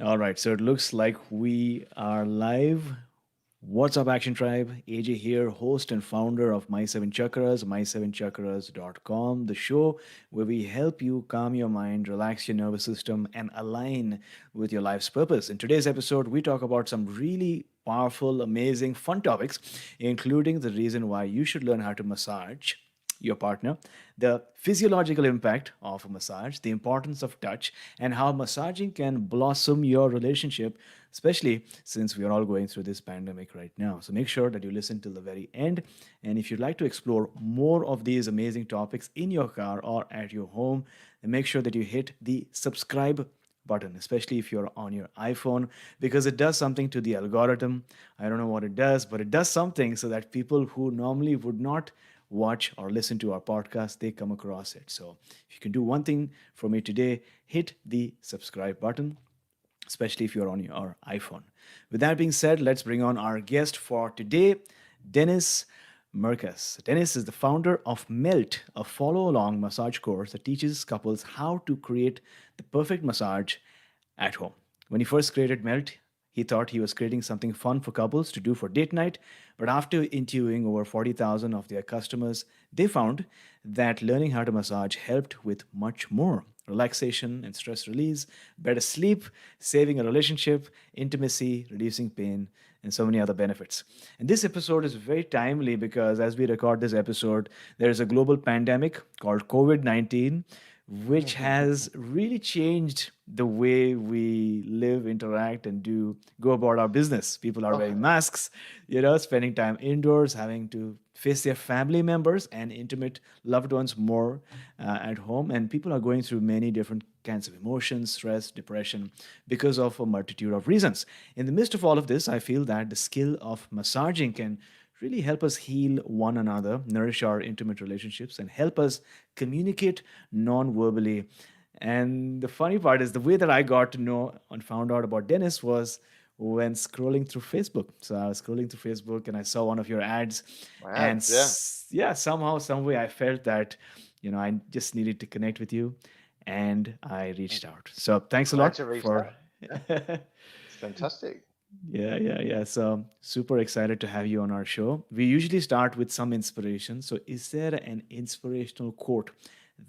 All right, so it looks like we are live. What's up, Action Tribe? AJ here, host and founder of My Seven Chakras, my7chakras.com, the show where we help you calm your mind, relax your nervous system, and align with your life's purpose. In today's episode, we talk about some really powerful, amazing, fun topics, including the reason why you should learn how to massage your partner, the physiological impact of a massage, the importance of touch, and how massaging can blossom your relationship, especially since we are all going through this pandemic right now. So make sure that you listen till the very end. And if you'd like to explore more of these amazing topics in your car or at your home, then make sure that you hit the subscribe button, especially if you're on your iPhone, because it does something to the algorithm. I don't know what it does, but it does something so that people who normally would not watch or listen to our podcast, they come across it. So if you can do one thing for me today, hit the subscribe button, especially if you're on your iPhone. With that being said, let's bring on our guest for today, Denis Merkas. Denis is the founder of Melt, a follow along massage course that teaches couples how to create the perfect massage at home. When he first created Melt, he thought he was creating something fun for couples to do for date night, but after interviewing over 40,000 of their customers, they found that learning how to massage helped with much more relaxation and stress release, better sleep, saving a relationship, intimacy, reducing pain, and so many other benefits. And this episode is very timely because as we record this episode, there is a global pandemic called COVID 19 which has really changed the way we live, interact, and do go about our business. People are wearing Oh, masks, spending time indoors, having to face their family members and intimate loved ones more at home. And people are going through many different kinds of emotions, stress, depression, because of a multitude of reasons. In the midst of all of this, I feel that the skill of massaging can really help us heal one another, nourish our intimate relationships, and help us communicate non verbally. And the funny part is the way that I got to know and found out about Dennis was when scrolling through Facebook. So I was scrolling through Facebook and I saw one of your ads, and ads, yeah. yeah, somehow, some way, I felt that I just needed to connect with you, and I reached out. So thanks a Glad lot you reached for. out. Yeah, it's fantastic. Yeah, yeah, yeah. So super excited to have you on our show. We usually start with some inspiration. So is there an inspirational quote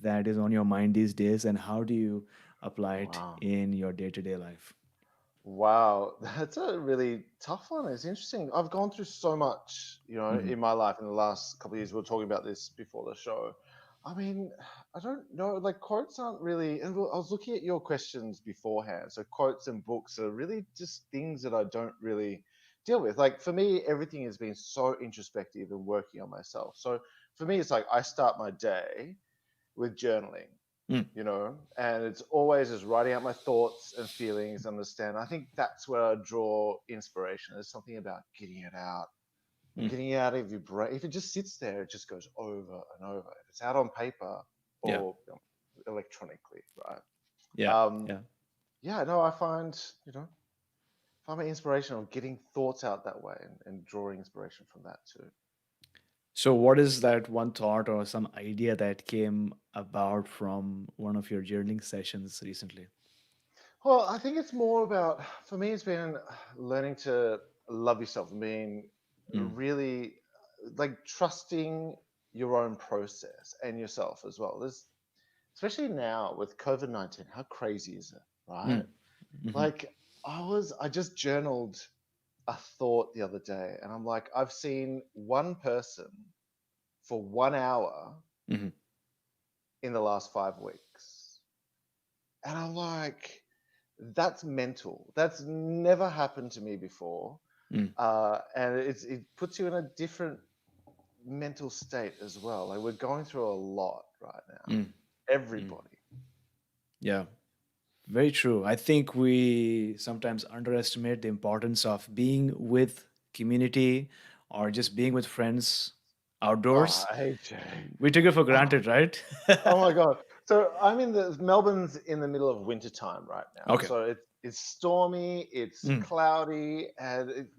that is on your mind these days, and how do you apply it Wow. in your day-to-day life? Wow, that's a really tough one. It's interesting. I've gone through so much, Hmm. in my life in the last couple of years. We were talking about this before the show. I mean, I don't know. Like quotes aren't really. And I was looking at your questions beforehand. So quotes and books are really just things that I don't really deal with. Like for me, everything has been so introspective and working on myself. So for me, it's like I start my day with journaling, Mm. and it's always just writing out my thoughts and feelings, understand. I think that's where I draw inspiration. There's something about getting it out and Mm. getting it out of your brain. If it just sits there, it just goes over and over. If it's out on paper Yeah, or electronically, right? yeah, Um, yeah. yeah, no, I find my inspiration on getting thoughts out that way and drawing inspiration from that too. So what is that one thought or some idea that came about from one of your journaling sessions recently? Well, I think it's more about, for me, it's been learning to love yourself and being Mm. really like trusting your own process and yourself as well. Especially now with COVID-19, how crazy is it, right? Mm. Hmm. Like, I just journaled a thought the other day, and I'm like, I've seen one person for 1 hour Hmm. in the last 5 weeks. And I'm like, that's mental. That's never happened to me before. Mm. And it puts you in a different mental state as well. Like we're going through a lot right now. Mm. Mm. Everybody. Yeah. Very true. I think we sometimes underestimate the importance of being with community or just being with friends Oh, outdoors. AJ. We took it for Oh, granted, right? oh my God. So I'm in the Melbourne's in the middle of winter time right now. Okay. So it's stormy, it's Mm. cloudy, and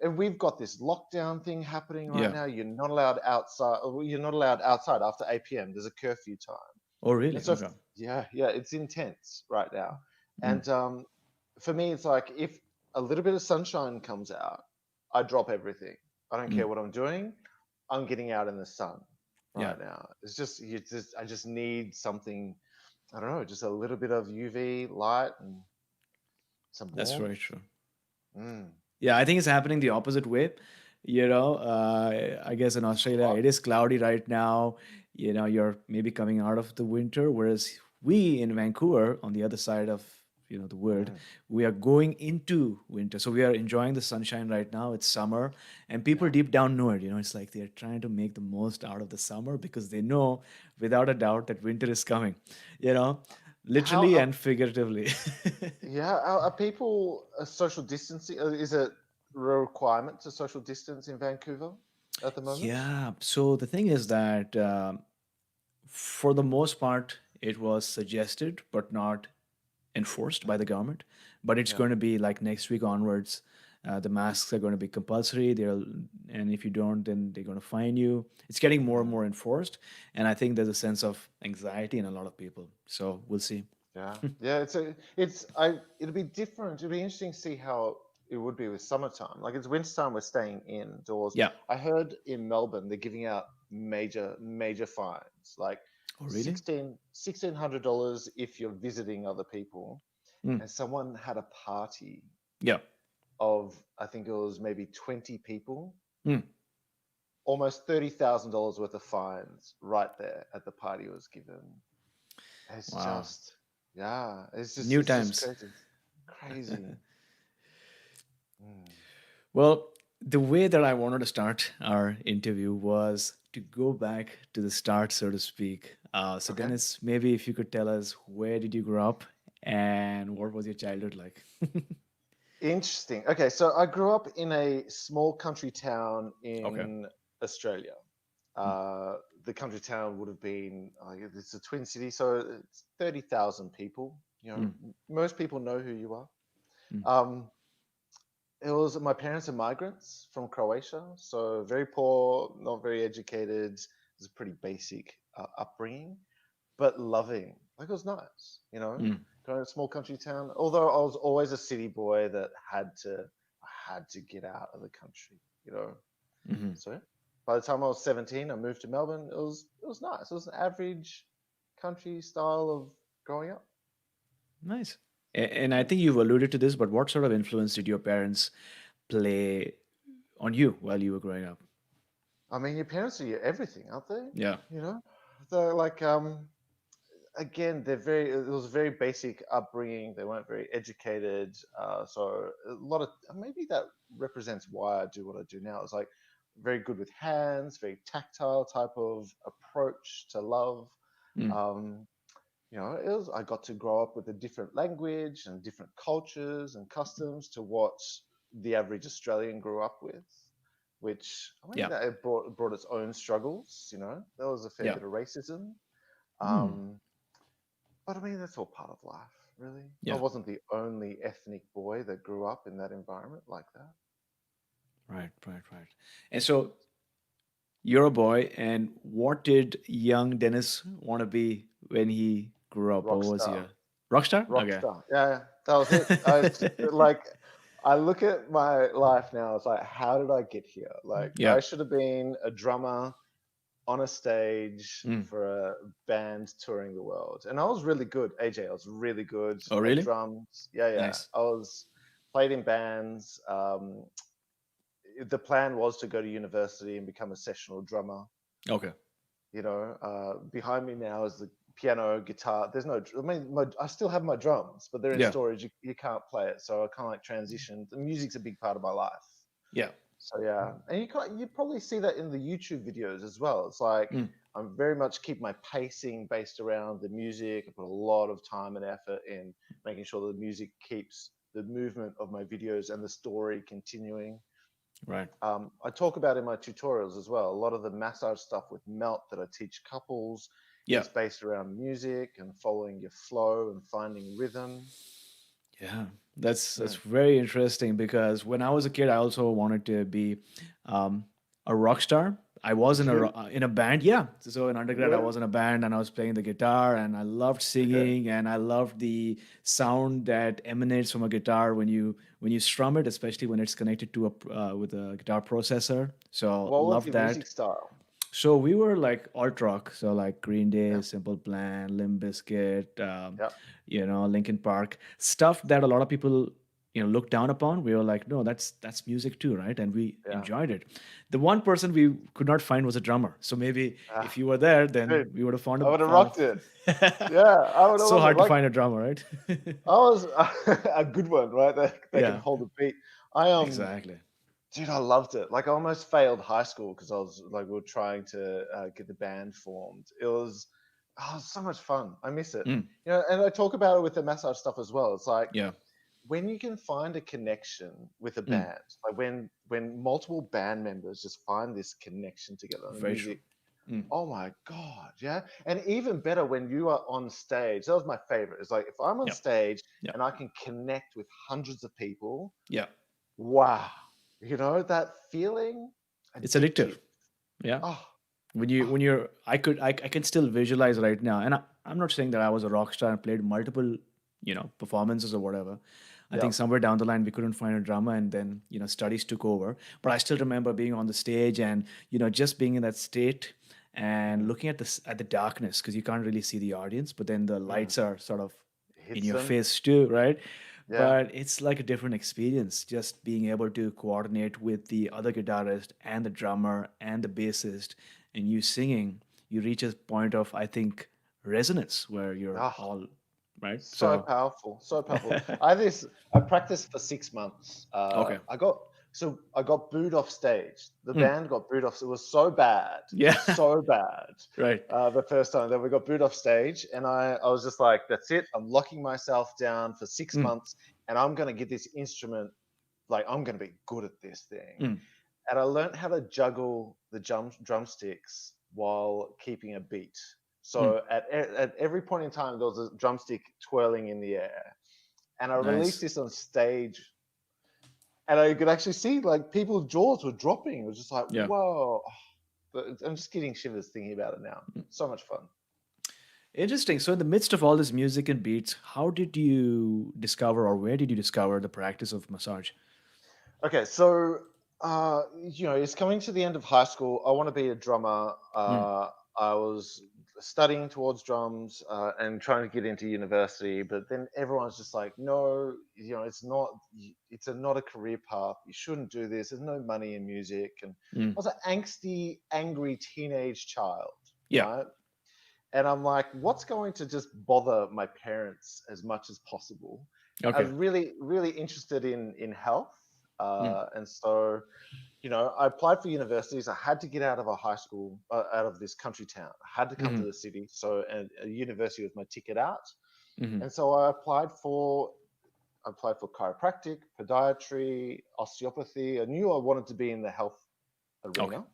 and we've got this lockdown thing happening right Yeah. now. You're not allowed outside. You're not allowed outside after 8 p.m. There's a curfew time. Oh, And really? so, Okay. yeah, yeah, it's intense right now. Mm. And for me, it's like if a little bit of sunshine comes out, I drop everything. I don't care Mm. what I'm doing. I'm getting out in the sun Yeah, right now. It's just I just need something. I don't know, just a little bit of UV light and some that's very warmth. true. Mm, Yeah, I think it's happening the opposite way. I guess in Australia hot. it is cloudy right now. You're maybe coming out of the winter, whereas we in Vancouver, on the other side of the world, Mm, we are going into winter. So we are enjoying the sunshine right now. It's summer, and people yeah. deep down know it. It's like they're trying to make the most out of the summer because they know, without a doubt, that winter is coming. You know, How literally and figuratively. yeah, are people social distancing? Is it a requirement to social distance in Vancouver at the moment? Yeah. So the thing is that for the most part, it was suggested but not enforced by Mm, the government. But it's yeah. going to be like next week onwards. The masks are going to be compulsory. And if you don't, then they're going to fine you. It's getting more and Mm, more enforced, and I think there's a sense of anxiety in a lot of people. So we'll see. yeah. Yeah. It's it'll be different. It'll be interesting to see how it would be with summertime. Like it's wintertime, we're staying indoors. Yeah. I heard in Melbourne they're giving out major fines, like Oh, really? $1,600 if you're visiting other people. Mm. And someone had a party Yeah. of, I think it was maybe 20 people, Mm. almost $30,000 worth of fines right there at the party was given. It's Wow. just, yeah, New it's just times. crazy, crazy. Mm. Well, the way that I wanted to start our interview was to go back to the start, so to speak. So, Okay, Dennis, maybe if you could tell us, where did you grow up and what was your childhood like? interesting. Okay, so I grew up in a small country town Okay. in Australia. Mm. Uh, the country town would have been, it's a twin city, so it's 30,000 people. You know, Mm. most people know who you are. Mm. Um, It was my parents are migrants from Croatia, so very poor, not very educated. It was a pretty basic upbringing, but loving. Like it was nice, you know. Mm. Going to a small country town. Although I was always a city boy that I had to get out of the country, you know. Hmm. So by the time I was 17, I moved to Melbourne. It was nice. It was an average country style of growing up. Nice. And I Mm. think you've alluded to this, but what sort of influence did your parents play on you while you were growing up? I mean, your parents are your everything, aren't they? Yeah. You know, they're like again, it was a very basic upbringing. They weren't very educated, so a lot of maybe that represents why I do what I do now. It's like very good with hands, very tactile type of approach to love. Mm. Um, I got to grow up with a different language and different cultures and customs to what the average Australian grew up with, which I mean Yeah. that it brought its own struggles. There was a fair Yeah. bit of racism. Mm. Um, but I mean, that's all part of life, really. I Yeah. wasn't the only ethnic boy that grew up in that environment like that. Right. Right. Right. And so you're a boy, and what did young Dennis want to be when he grew up? What Rock was he? star, A rock star? rock Okay. star. Yeah, that was it. Like, I look at my life now. It's like, how did I get here? Like, Yeah. I should have been a drummer on a stage Mm. for a band touring the world, and I was really good. AJ, I was really good Oh, at really? drums. Yeah, yeah. Nice. I was played in bands. The plan was to go to university and become a sessional drummer. Okay. Behind me now is the piano, guitar. There's no, I mean, I still have my drums, but they're in Yeah. storage. You can't play it, so I kind of like transitioned. The music's a big part of my life. Yeah. So yeah, and you probably see that in the YouTube videos as well. It's like Mm. I'm very much keep my pacing based around the music. I put a lot of time and effort in making sure the music keeps the movement of my videos and the story continuing. Right. I talk about in my tutorials as well. A lot of the massage stuff with Melt that I teach couples Yeah. is based around music and following your flow and finding rhythm. Yeah. That's Mm, very interesting because when I was a kid, I also wanted to be um, a rock star. I was in Really? in a band. Yeah. So in undergrad, I Really? was in a band and I was playing the guitar and I loved Okay. singing and I loved the sound that emanates from a guitar when you strum it, especially when it's connected to with a guitar processor. So What was loved your that. music style? So we were like alt rock, so like Green Yeah. Day, Simple Plan, Limp Bizkit, Yeah. Linkin Park, stuff that a lot of people look down upon. We were like, no, that's music too, right? And we Yeah. enjoyed it. The one person we could not find was a drummer. So maybe if Ah, you were there, then dude, we would have I would have found rocked it. Yeah, I would have so loved it. hard to Like find a drummer, right? I was a good one, right? That can Yeah, hold a beat. I exactly. dude, I loved it. Like I almost failed high school because I was like we were trying to get the band formed. It was so much fun. I miss it. Mm, You know, and I talk about it with the massage stuff as well. It's like yeah. when you can find a connection with a Mm, band, like when multiple band members just find this connection together, the very true. music. Mm, Oh my god, yeah. And even better when you are on stage. That was my favorite. It's like if I'm on yeah, stage yeah, and I can connect with hundreds of people, yeah. wow. You know, that feeling It's addictive. addictive. Yeah. Oh, When oh you're I can still visualize right now, and I'm not saying that I was a rock star and played multiple performances or whatever. I yeah. think somewhere down the line we couldn't find a drummer, and then studies took over. But I still remember being on the stage and just being in that state and Mm, looking at at the darkness because you can't really see the audience, but then the mm. lights are sort of It in hits your them. face too, right? Yeah. But it's like a different experience just being able to coordinate with the other guitarist and the drummer and the bassist and you singing. You reach a point of, I think, resonance where you're Oh, all right. so So powerful. So powerful. I practiced for 6 months. okay. I got booed off stage. The Mm. band got booed off. It was so bad, Yeah. so bad. Right. The first time that we got booed off stage, and I was just like, "That's it. I'm locking myself down for six Mm. months, and I'm gonna get this instrument. Like, I'm gonna be good at this thing." Mm. And I learned how to juggle the drumsticks while keeping a beat. Mm. So at every point in time, there was a drumstick twirling in the air, and I released Nice. this on stage, and I could actually see like people's jaws were dropping. It was just like, Yeah. whoa! I'm just getting shivers thinking about it now. So much fun. Interesting. So, in the midst of all this music and beats, how did you discover or where did you discover the practice of massage? Okay, so it's coming to the end of high school. I want to be a drummer. Mm. I was studying towards drums and trying to get into university, but then everyone's just like, no, it's not a career path. You shouldn't do this. There's no money in music. And I Mm. was an angsty, angry teenage child, Yeah. right? And I'm like, what's going to just bother my parents as much as possible? I was Okay. really, really interested in health. Mm. And so, I applied for universities. I had to get out of a high school, out of this country town. I had to come to Hmm. the city. So, and a university was my ticket out. Hmm. And so I applied for chiropractic, podiatry, osteopathy. I knew I wanted to be in the health Okay. arena.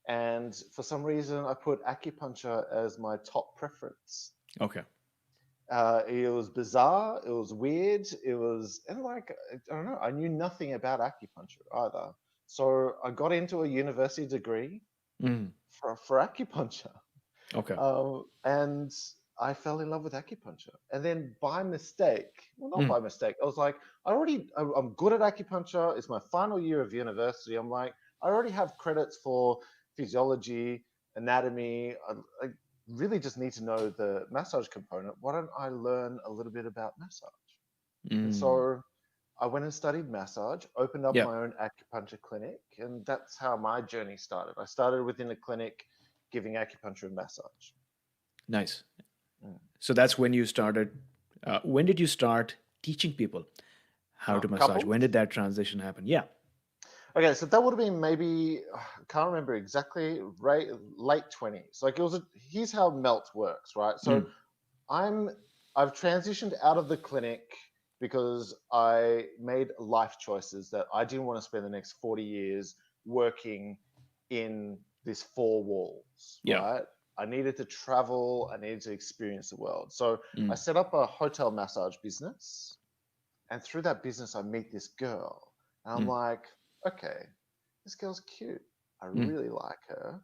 And for some reason, I put acupuncture as my top preference. Okay. It was bizarre. It was weird. And like, I don't know, I knew nothing about acupuncture either. So I got into a university degree Mm. for acupuncture. Okay. And I fell in love with acupuncture. And then by mistake, well, not Mm. by mistake, I was like, I'm good at acupuncture. It's my final year of university. I'm like, I already have credits for physiology, anatomy. I really just need to know the massage component. Why don't I learn a little bit about massage? And Mm. so I went and studied massage, opened up Yeah. my own acupuncture clinic, and that's how my journey started. I started within a clinic giving acupuncture and massage. Nice. Mm. So that's when you started. When did you start teaching people how to massage? When did Couples? that transition happen? Yeah. Okay, so that would have been maybe, I can't remember exactly, right, late 20s. Like here's how melt works, right? So Mm. I'm I've transitioned out of the clinic because I made life choices that I didn't want to spend the next 40 years working in this four walls, Yeah. right? I needed to travel, I needed to experience the world. So I Mm. set up a hotel massage business, and through that business I meet this girl. And I'm Mm. like, okay, this girl's cute. I Mm, really like her.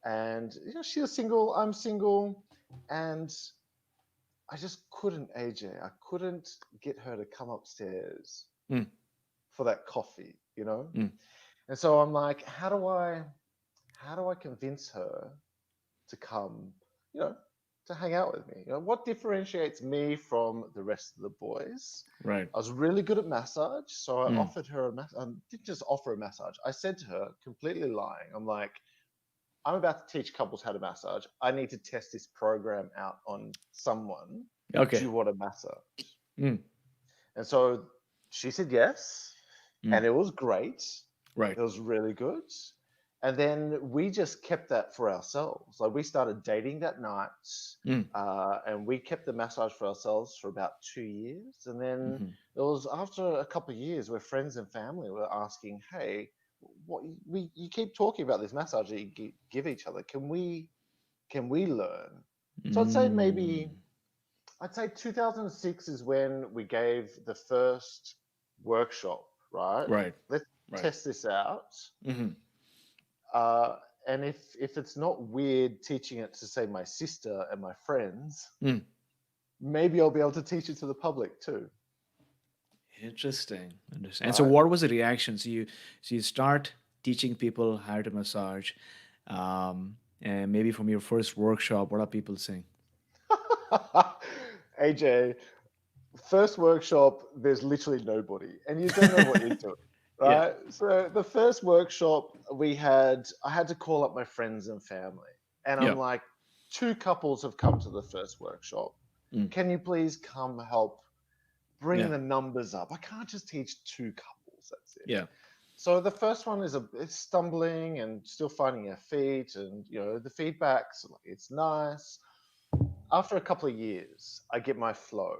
And she was single, I'm single, and I just couldn't, AJ. I couldn't get her to come upstairs mm, for that coffee. mm. And so I'm like, how do I convince her to come, you know, to hang out with me? What differentiates me from the rest of the boys? Right. I was really good at massage, so I Mm, offered her a massage. I didn't just offer a massage. I said to her, completely lying, I'm like, I'm about to teach couples how to massage. I need to test this program out on someone. Do okay. you want a massage? Mm, And so she said yes, mm, and it was great. right. It was really good. And then we just kept that for ourselves. Like we started dating that night, Mm, and we kept the massage for ourselves for about 2 years. And then mhm. it was after a couple of years where friends and family were asking, "Hey, what you keep talking about this massage that you give each other? Can we learn?" So Mm, I'd say 2006 is when we gave the first workshop, right? right. Let's Right. test this out. Mhm. Uh, and if it's not weird teaching it to, say, my sister and my friends, Mm. maybe I'll be able to teach it to the public too, Interesting. Interesting. And so, right? what was the reaction? So you start teaching people how to massage, and maybe from your first workshop, what are people saying? AJ, first workshop, there's literally nobody, and you don't know what you're doing, Yeah. right? So the first workshop I had to call up my friends and family, and I'm Yeah. like, two couples have come to the first workshop. Mm. Can you please come help bring Yeah. the numbers up? I can't just teach two couples. That's it. Yeah. So the first one is it's stumbling and still finding her feet, and the feedback's like, it's nice. After a couple of years, I get my flow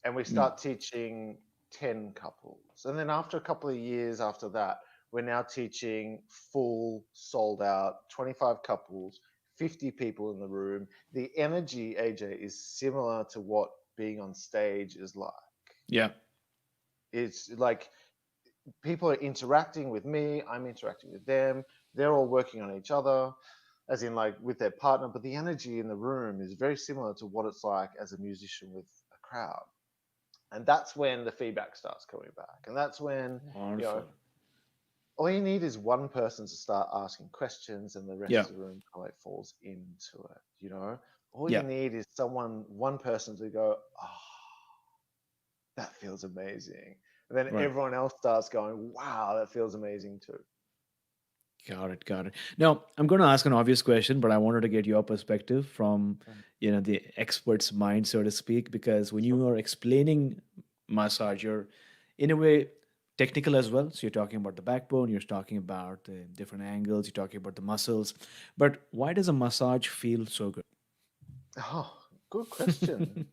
and we Mm. start teaching 10 couples. And then after a couple of years after that, we're now teaching full, sold out, 25 couples, 50 people in the room. The energy, AJ, is similar to what being on stage is like. Yeah. It's like people are interacting with me, I'm interacting with them, they're all working on each other, as in like with their partner, but the energy in the room is very similar to what it's like as a musician with a crowd. And that's when the feedback starts coming back. And that's when, you know, Wonderful. all you need is one person to start asking questions and the Yeah. rest of the room kind of like falls into it. All you Yeah. need is one person to go, oh, that feels amazing. And then Right. everyone else starts going, wow, that feels amazing too. Got it. Got it. Now, I'm going to ask an obvious question, but I wanted to get your perspective from, the expert's mind, so to speak, because when Sure. you are explaining massage, you're in a way technical as well. So you're talking about the backbone, you're talking about the different angles, you're talking about the muscles. But why does a massage feel so good? Oh, good question.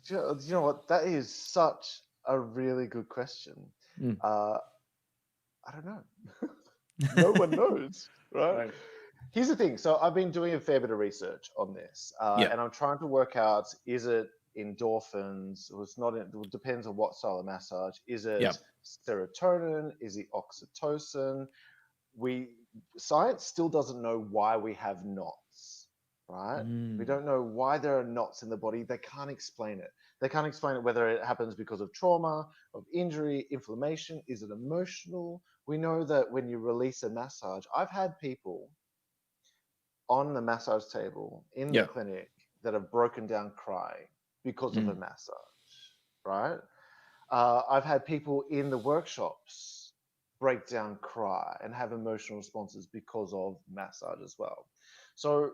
You know what? That is such a really good question. Mm. Uh, I don't know. No one knows, right? Right. Here's the thing. So I've been doing a fair bit of research on this, Yeah. and I'm trying to work out: is it endorphins? Or it's not. It depends on what style of massage. Is Yeah. it serotonin? Is it oxytocin? We Science still doesn't know why we have knots, right? We Mm. don't know why there are knots in the body. They can't explain it. They can't explain it whether it happens because of trauma, of injury, inflammation. Is it emotional? We know that when you release a massage, I've had people on the massage table in the Yeah. clinic that have broken down crying because of a Mm. massage, right? I've had people in the workshops break down, cry, and have emotional responses because of massage as well. So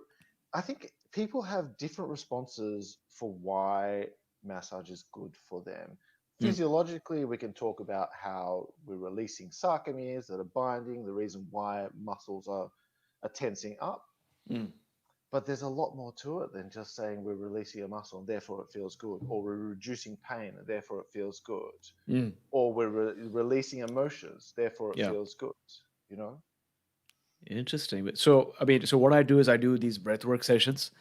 I think people have different responses for why massage is good for them. Mm. Physiologically, we can talk about how we're releasing sarcomeres that are binding, the reason why muscles are tensing up. Mm. But there's a lot more to it than just saying we're releasing a muscle and therefore it feels good, or we're reducing pain and therefore it feels good, Mm. or we're releasing emotions, therefore it Yeah. feels good, you know? Interesting. So, I mean, so what I do is I do these breathwork sessions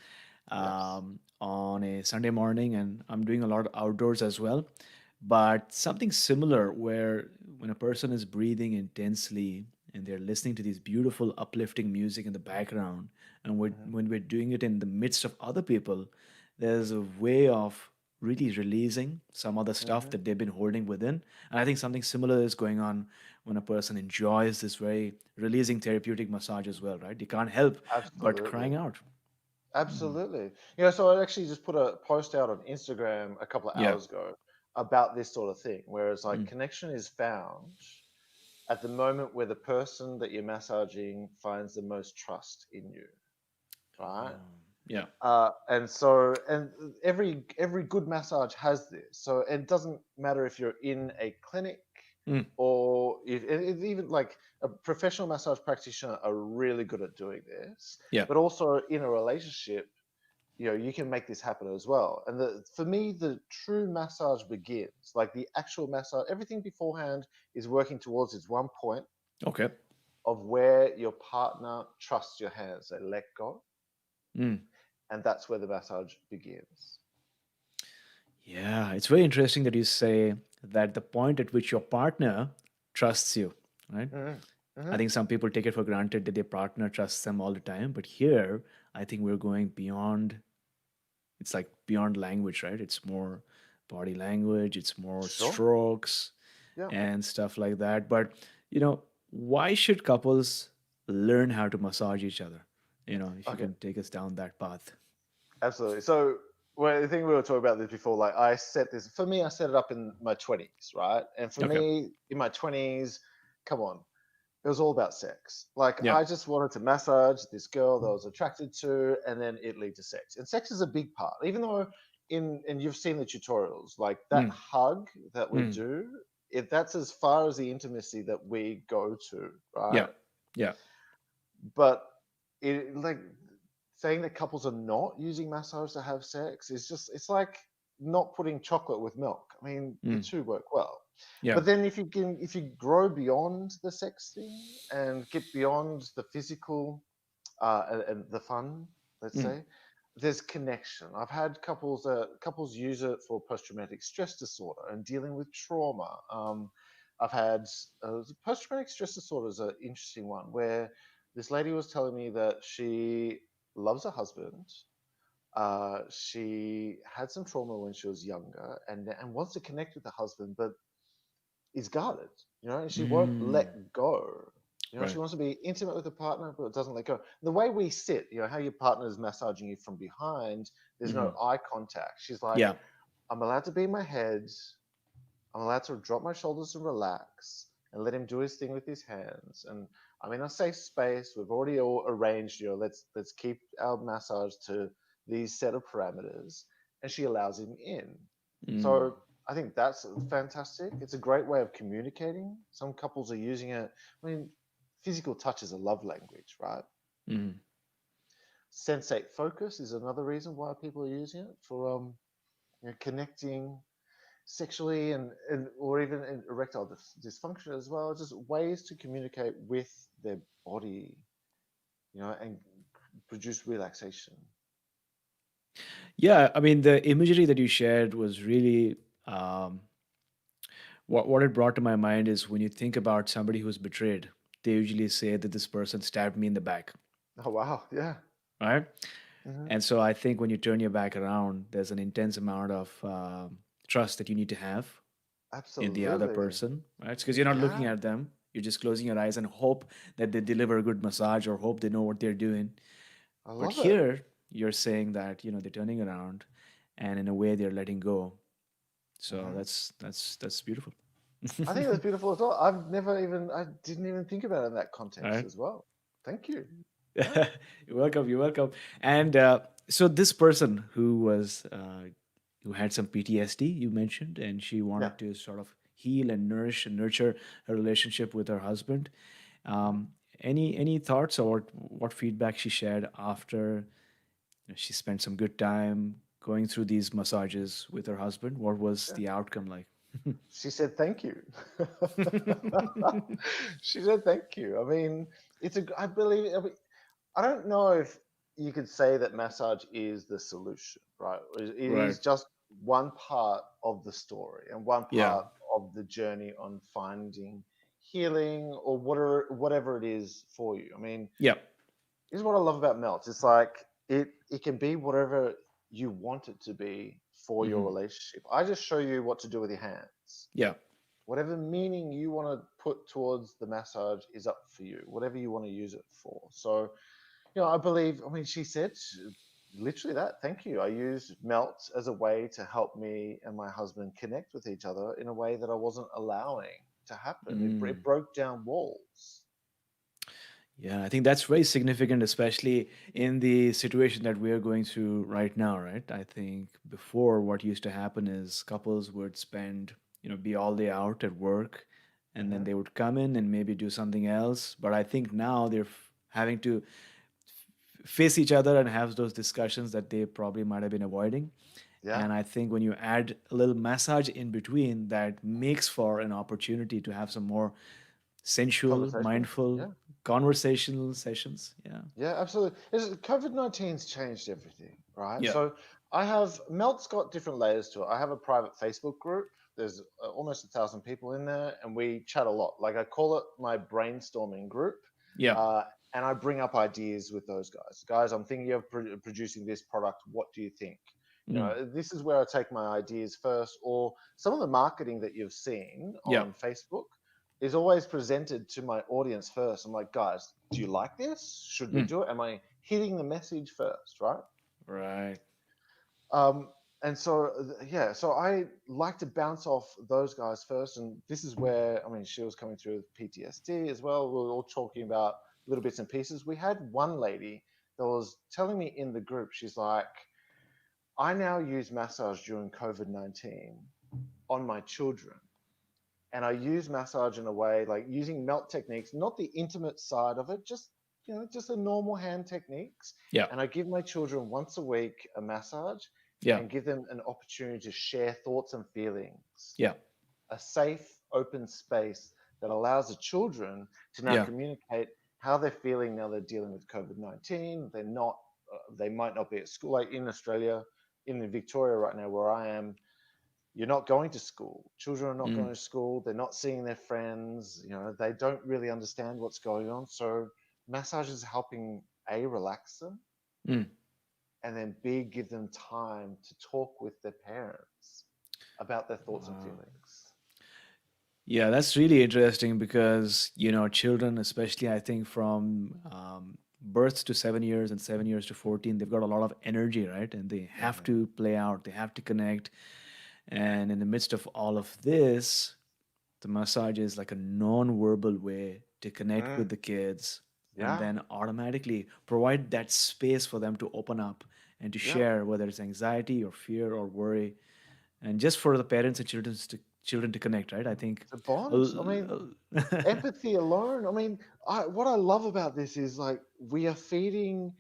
Yes. on a Sunday morning, and I'm doing a lot outdoors as well. But something similar where when a person is breathing intensely and they're listening to these beautiful, uplifting music in the background, and Hmm. when we're doing it in the midst of other people, there's a way of really releasing some other stuff Hmm. that they've been holding within. And I think something similar is going on when a person enjoys this very releasing therapeutic massage as well, right? They can't help but Absolutely. crying out. Absolutely. So I actually just put a post out on Instagram a couple of Yeah. hours ago about this sort of thing, where it's like Mm. connection is found at the moment where the person that you're massaging finds the most trust in you, right? Yeah. And every good massage has this. So it doesn't matter if you're in a clinic Mm. or if it's even like a professional massage practitioner are really good at doing this, Yeah. but also in a relationship, you can make this happen as well. And for me, the true massage begins, like the actual massage, everything beforehand is working towards its one point Okay. of where your partner trusts your hands. They let go, Mm. and that's where the massage begins. Yeah, it's very interesting that you say that the point at which your partner trusts you, right? Hmm. I Hmm. think some people take it for granted that their partner trusts them all the time, but here I think we're going beyond. It's like beyond language, right? It's more body language, it's more Sure. strokes Yeah. and stuff like that. But, why should couples learn how to massage each other? If you Okay. can take us down that path. Absolutely. So, well, I think we were talking about this before. Like, I set this for me. I set it up in my 20s, right? And for Okay. me, in my 20s, come on, it was all about sex. Like, Yeah. I just wanted to massage this girl that I was attracted to, and then it lead to sex. And sex is a big part, even though and you've seen the tutorials, like that Mm, hug that we mm, do, that's as far as the intimacy that we go to, yeah. right? Yeah. But like saying that couples are not using massage to have sex is just, it's like not putting chocolate with milk. I mean, the Mm, two work well. yeah. But then if you grow beyond the sex thing and get beyond the physical and the fun, let's Mm, say, there's connection. I've had couples use it for post-traumatic stress disorder and dealing with trauma. I've had post-traumatic stress disorder is an interesting one where this lady was telling me that she loves her husband. She had some trauma when she was younger and wants to connect with the husband, but is guarded, and she won't mm, let go. She right. wants to be intimate with the partner, but doesn't let go. The way we sit, how your partner is massaging you from behind, there's no Hmm. eye contact. She's like, Yeah. I'm allowed to be in my head. I'm allowed to drop my shoulders and relax and let him do his thing with his hands. And I'm in a safe space. We've already all arranged, let's keep our massage to these set of parameters. And she allows him in. Mm, So I think that's fantastic. It's a great way of communicating. Some couples are using it. I mean, physical touch is a love language, right? mm. Sensate focus is another reason why people are using it for connecting sexually and or even in erectile dysfunction as well. Just ways to communicate with their body, and produce relaxation. Yeah. I mean, the imagery that you shared was really um, what it brought to my mind is when you think about somebody who's betrayed, they usually say that this person stabbed me in the back, Oh wow, yeah. right? Hmm. And so I think when you turn your back around, there's an intense amount of trust that you need to have in the other Absolutely. person, right? Because you're not looking Yeah, at them. You're just closing your eyes and hope that they deliver a good massage or hope they know what they're doing. I But love it. here, you're saying that they're turning around, and in a way they're letting go. So Hmm. that's beautiful. I think that's beautiful as well. I didn't even think about it in that All context right. as well. Thank you. Yeah. You're welcome. You're welcome. And so this person who had some PTSD, you mentioned, and she Yeah. wanted to sort of heal and nourish and nurture her relationship with her husband. Hmm. Any thoughts or what feedback she shared after she spent some good time going through these massages with her husband? What was Yeah. the outcome like? She said thank you. She said thank you. I mean, I believe, I don't know if you could say that massage is the solution, right? It Right. is just one part of the story and one Yeah. part of the journey on finding healing or whatever it is for you. I mean, Yeah. this is what I love about Melt. It's like it can be whatever you want it to be for your Hmm. relationship. I just show you what to do with your hands. Yeah. Whatever meaning you want to put towards the massage is up for you. Whatever you want to use it for. So, I believe. I mean, she said literally that. Thank you. I used Melt as a way to help me and my husband connect with each other in a way that I wasn't allowing to happen. It Mm. broke down walls. Yeah, I think that's very significant, especially in the situation that we are going through right now, right? I think before what used to happen is couples would spend, be all day out at work and then Hmm. they would come in and maybe do something else. But I think now they're having to face each other and have those discussions that they probably might have been avoiding. Yeah. And I think when you add a little massage in between, that makes for an opportunity to have some more sensual, Conversation. mindful, Yeah. conversational sessions. Yeah. Yeah, absolutely. COVID-19's changed everything, right? Yeah. So I have Melt's got different layers to it. I have a private Facebook group. There's almost 1,000 people in there, and we chat a lot. Like I call it my brainstorming group, Yeah. uh, and I bring up ideas with those guys. Guys, I'm thinking of producing this product. What do you think? Mm. This is where I take my ideas first, or some of the marketing that you've seen Yeah. on Facebook is always presented to my audience first. I'm like, guys, do you like this? Should we Mm. do it? Am I hitting the message first, right? Right. Um, and so, yeah, so I like to bounce off those guys first. And this is where, I mean, she was coming through with PTSD as well. We were all talking about little bits and pieces. We had one lady that was telling me in the group, she's like, I now use massage during COVID-19 on my children. And I use massage in a way like using melt techniques, not the intimate side of it, just the normal hand techniques. Yeah. And I give my children once a week a massage Yeah. and give them an opportunity to share thoughts and feelings, Yeah. a safe, open space that allows the children to now Yeah. communicate how they're feeling now they're dealing with COVID-19. They might not be at school. Like in Australia, in Victoria right now, where I am, you're not going to school. Children are not Mm. going to school. They're not seeing their friends. They don't really understand what's going on. So massage is helping A, relax them, Mm. and then B, give them time to talk with their parents about their thoughts and Wow. feelings. Yeah, that's really interesting because, children, especially I think from birth to 7 years and 7 years to 14, they've got a lot of energy, right? And they have Hmm. to play out, they have to connect. And in the midst of all of this, the massage is like a non-verbal way to connect with Mm, the kids and yeah, then automatically provide that space for them to open up and to yeah. share whether it's anxiety or fear or worry, and just for the parents and children to connect, right? I think It's a bond. I mean, uh, empathy alone. I mean, what I love about this is like we are feeding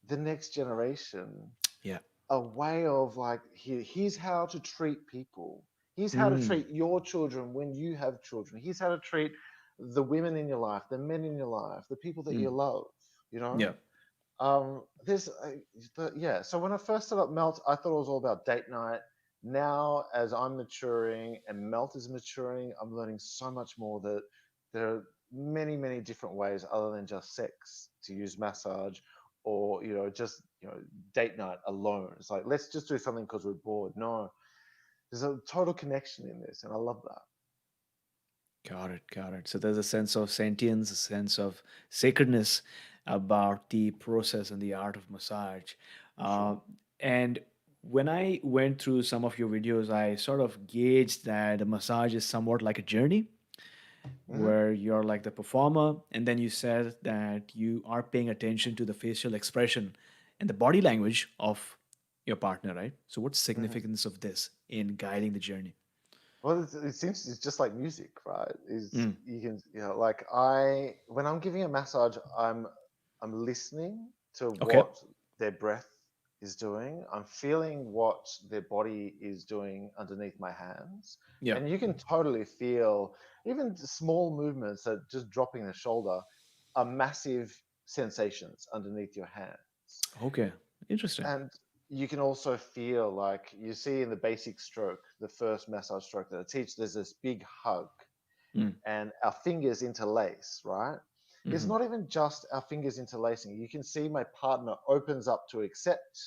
the next generation yeah. a way of like here's how to treat people, here's how to Mm, treat your children when you have children, here's how to treat the women in your life, the men in your life, the people that you mm, love, you know yeah. this yeah. So when I first set up Melt, I thought it was all about date night. Now as I'm maturing and Melt is maturing, I'm learning so much more that there are many different ways other than just sex to use massage, or just date night alone. It's like, let's just do something because we're bored. No, there's a total connection in this, and I love that. Got it, got it. So there's a sense of sentience, a sense of sacredness about the process and the art of massage. For Uh, sure. and when I went through some of your videos, I sort of gauged that the massage is somewhat like a journey Hmm. where you're like the performer, and then you said that you are paying attention to the facial expression and the body language of your partner, right? So what's the Hmm. significance of this in guiding the journey? Well, it seems it's just like music, right? Is Mm, you can like I when I'm giving a massage, I'm listening to okay. what their breath is doing. I'm feeling what their body is doing underneath my hands, Yeah. and you can totally feel even small movements, that just dropping the shoulder, are massive sensations underneath your hands. Okay. Interesting. And you can also feel, like you see in the basic stroke, the first massage stroke that I teach, there's this big hug. Mm. and our fingers interlace, right? It's Hmm. not even just our fingers interlacing. You can see my partner opens up to accept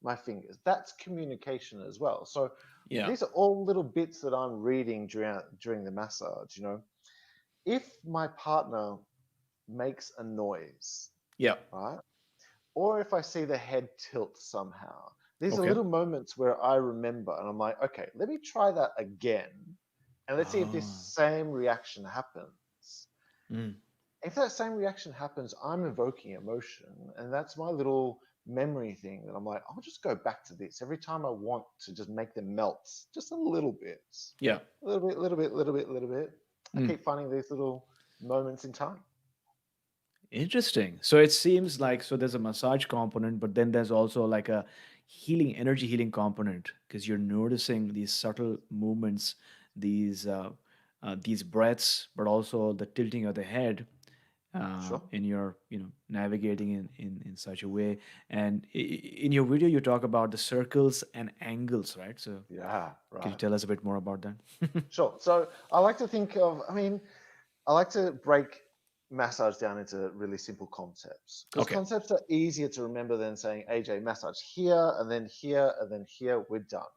my fingers. That's communication as well. So Yeah. these are all little bits that I'm reading during the massage. If my partner makes a noise, Yeah. right? Or if I see the head tilt somehow. These are Okay. little moments where I remember and I'm like, okay, let me try that again. And let's see if this Ah. same reaction happens. Mm. If that same reaction happens, I'm evoking emotion. And that's my little memory thing that I'm like, I'll just go back to this every time I want to just make them melt just a little bit. Yeah. A little bit, little bit, little bit, little bit. I Mm. keep finding these little moments in time. Interesting. So it seems like so there's a massage component, but then there's also like a healing, energy healing component because you're noticing these subtle movements, these breaths, but also the tilting of the head Sure. in your navigating in such a way. And in your video, you talk about the circles and angles, right? So Yeah, could you right. tell us a bit more about that? Sure. So I like to think of, I like to break massage down into really simple concepts because Okay. concepts are easier to remember than saying, AJ, massage here and then here and then here, we're done.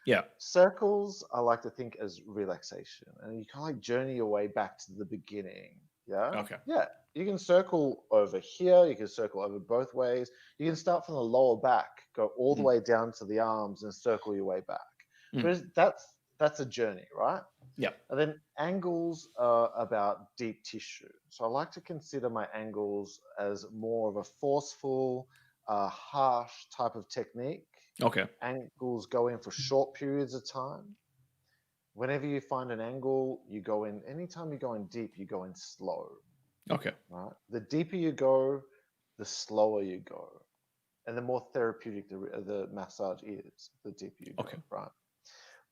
Yeah. Circles, I like to think as relaxation, and you kind of like journey your way back to the beginning. Yeah. Okay. Yeah. You can circle over here, you can circle over both ways. You can start from the lower back, go all the Mm. way down to the arms and circle your way back. Mm. But that's a journey, right? Yeah. And then angles are about deep tissue. So I like to consider my angles as more of a forceful, harsh type of technique. Okay. Angles go in for short periods of time. Whenever you find an angle, you go in. Anytime you go in deep, you go in slow. Okay. Right? The deeper you go, the slower you go, and the more therapeutic the massage is. The deeper you go, Okay. right?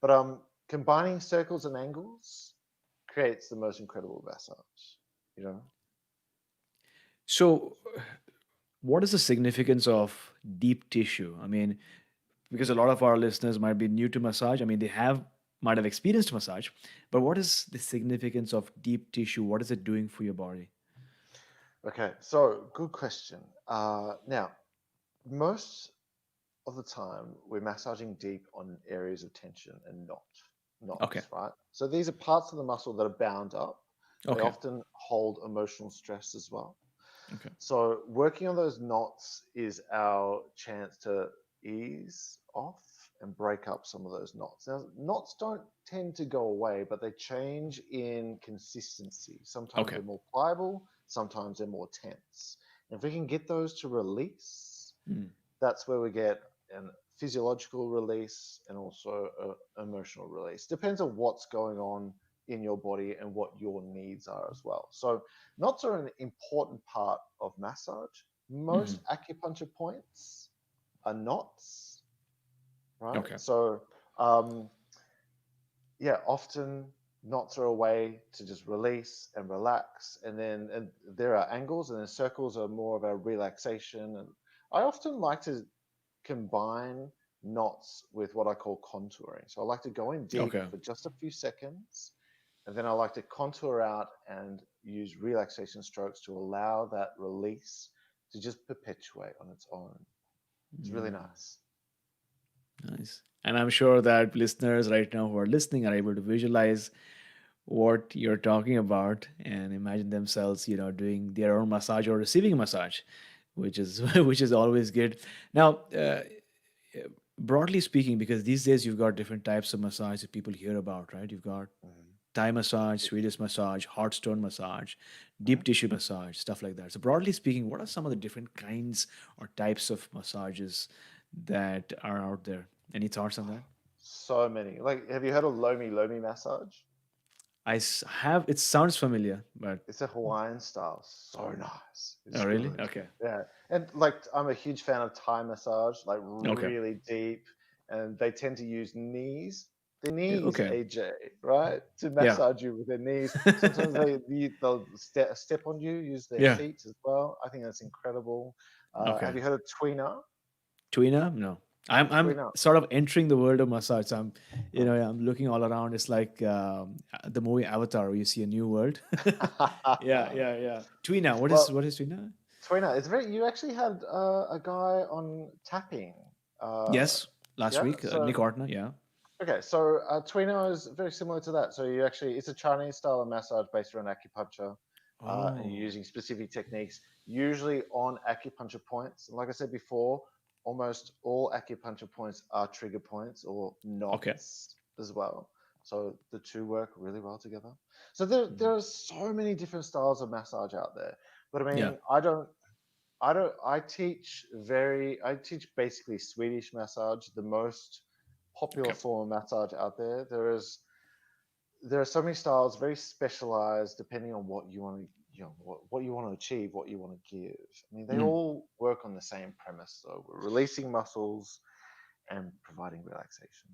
But combining circles and angles creates the most incredible massage. You know, So what is the significance of deep tissue? I mean, because a lot of our listeners might be new to massage. I mean, they might have experienced massage, but what is the significance of deep tissue? What is it doing for your body? okay, so good question. Now, most of the time, we're massaging deep on areas of tension and Okay. knots, right? So these are parts of the muscle that are bound up. They Okay. often hold emotional stress as well. Okay. So working on those knots is our chance to ease off and break up some of those knots. Now, knots don't tend to go away, but they change in consistency. Sometimes Okay. they're more pliable, sometimes they're more tense. And if we can get those to release, Mm. that's where we get an physiological release and also an emotional release. Depends on what's going on in your body and what your needs are as well. So knots are an important part of massage. Hmm. Most acupuncture points are knots, right? Okay. So yeah, often knots are a way to just release and relax. And there are angles, and then circles are more of a relaxation. And I often like to combine knots with what I call contouring. So I like to go in deep Okay. for just a few seconds, and then I like to contour out and use relaxation strokes to allow that release to just perpetuate on its own. It's really Mm. nice. Nice. And I'm sure that listeners right now who are listening are able to visualize what you're talking about and imagine themselves, doing their own massage or receiving a massage, which is which is always good. Now, broadly speaking, because these days you've got different types of massage that people hear about, right? You've got Mhm. Thai massage, Swedish massage, hot stone massage, deep Mhm. tissue massage, stuff like that. So, broadly speaking, what are some of the different kinds or types of massages that are out there? Any thoughts on that? So many. Like, have you heard of Lomi Lomi massage? Have, it sounds familiar, but It's a Hawaiian style. So nice. oh, It's really? good. Okay. Yeah. And like I'm a huge fan of Thai massage, like Okay. really deep. And they tend to use knees. Their Yeah, knees, okay. AJ, right? To Yeah. massage you with their knees. Sometimes they'll step on you, use their Yeah. feet as well. I think that's incredible. Have Okay. you heard of tweener? Tuina? No. I'm Tweener. sort of entering the world of massage. I'm, I'm looking all around. It's like the movie Avatar, where you see a new world. Yeah, yeah, yeah. Tweena. Well, What is Tweena? Tweener, it's very. You actually had a guy on tapping. Uh, Yes, last yeah. week, So Nick Ortner. Yeah. okay, so Tweener is very similar to that. So you actually, it's a Chinese style of massage based around acupuncture, and you're Oh, using specific techniques, usually on acupuncture points. And like I said before, almost all acupuncture points are trigger points or okay. knots as well. So the two work really well together. So there Mhm. are so many different styles of massage out there. But I Yeah. mean, I teach basically Swedish massage, the most popular Okay. form of massage out there. There are so many styles, very specialized, depending on what you want to, what you want to achieve, what you want to give. I mean, they Mm. all work on the same premise. So we're releasing muscles and providing relaxation.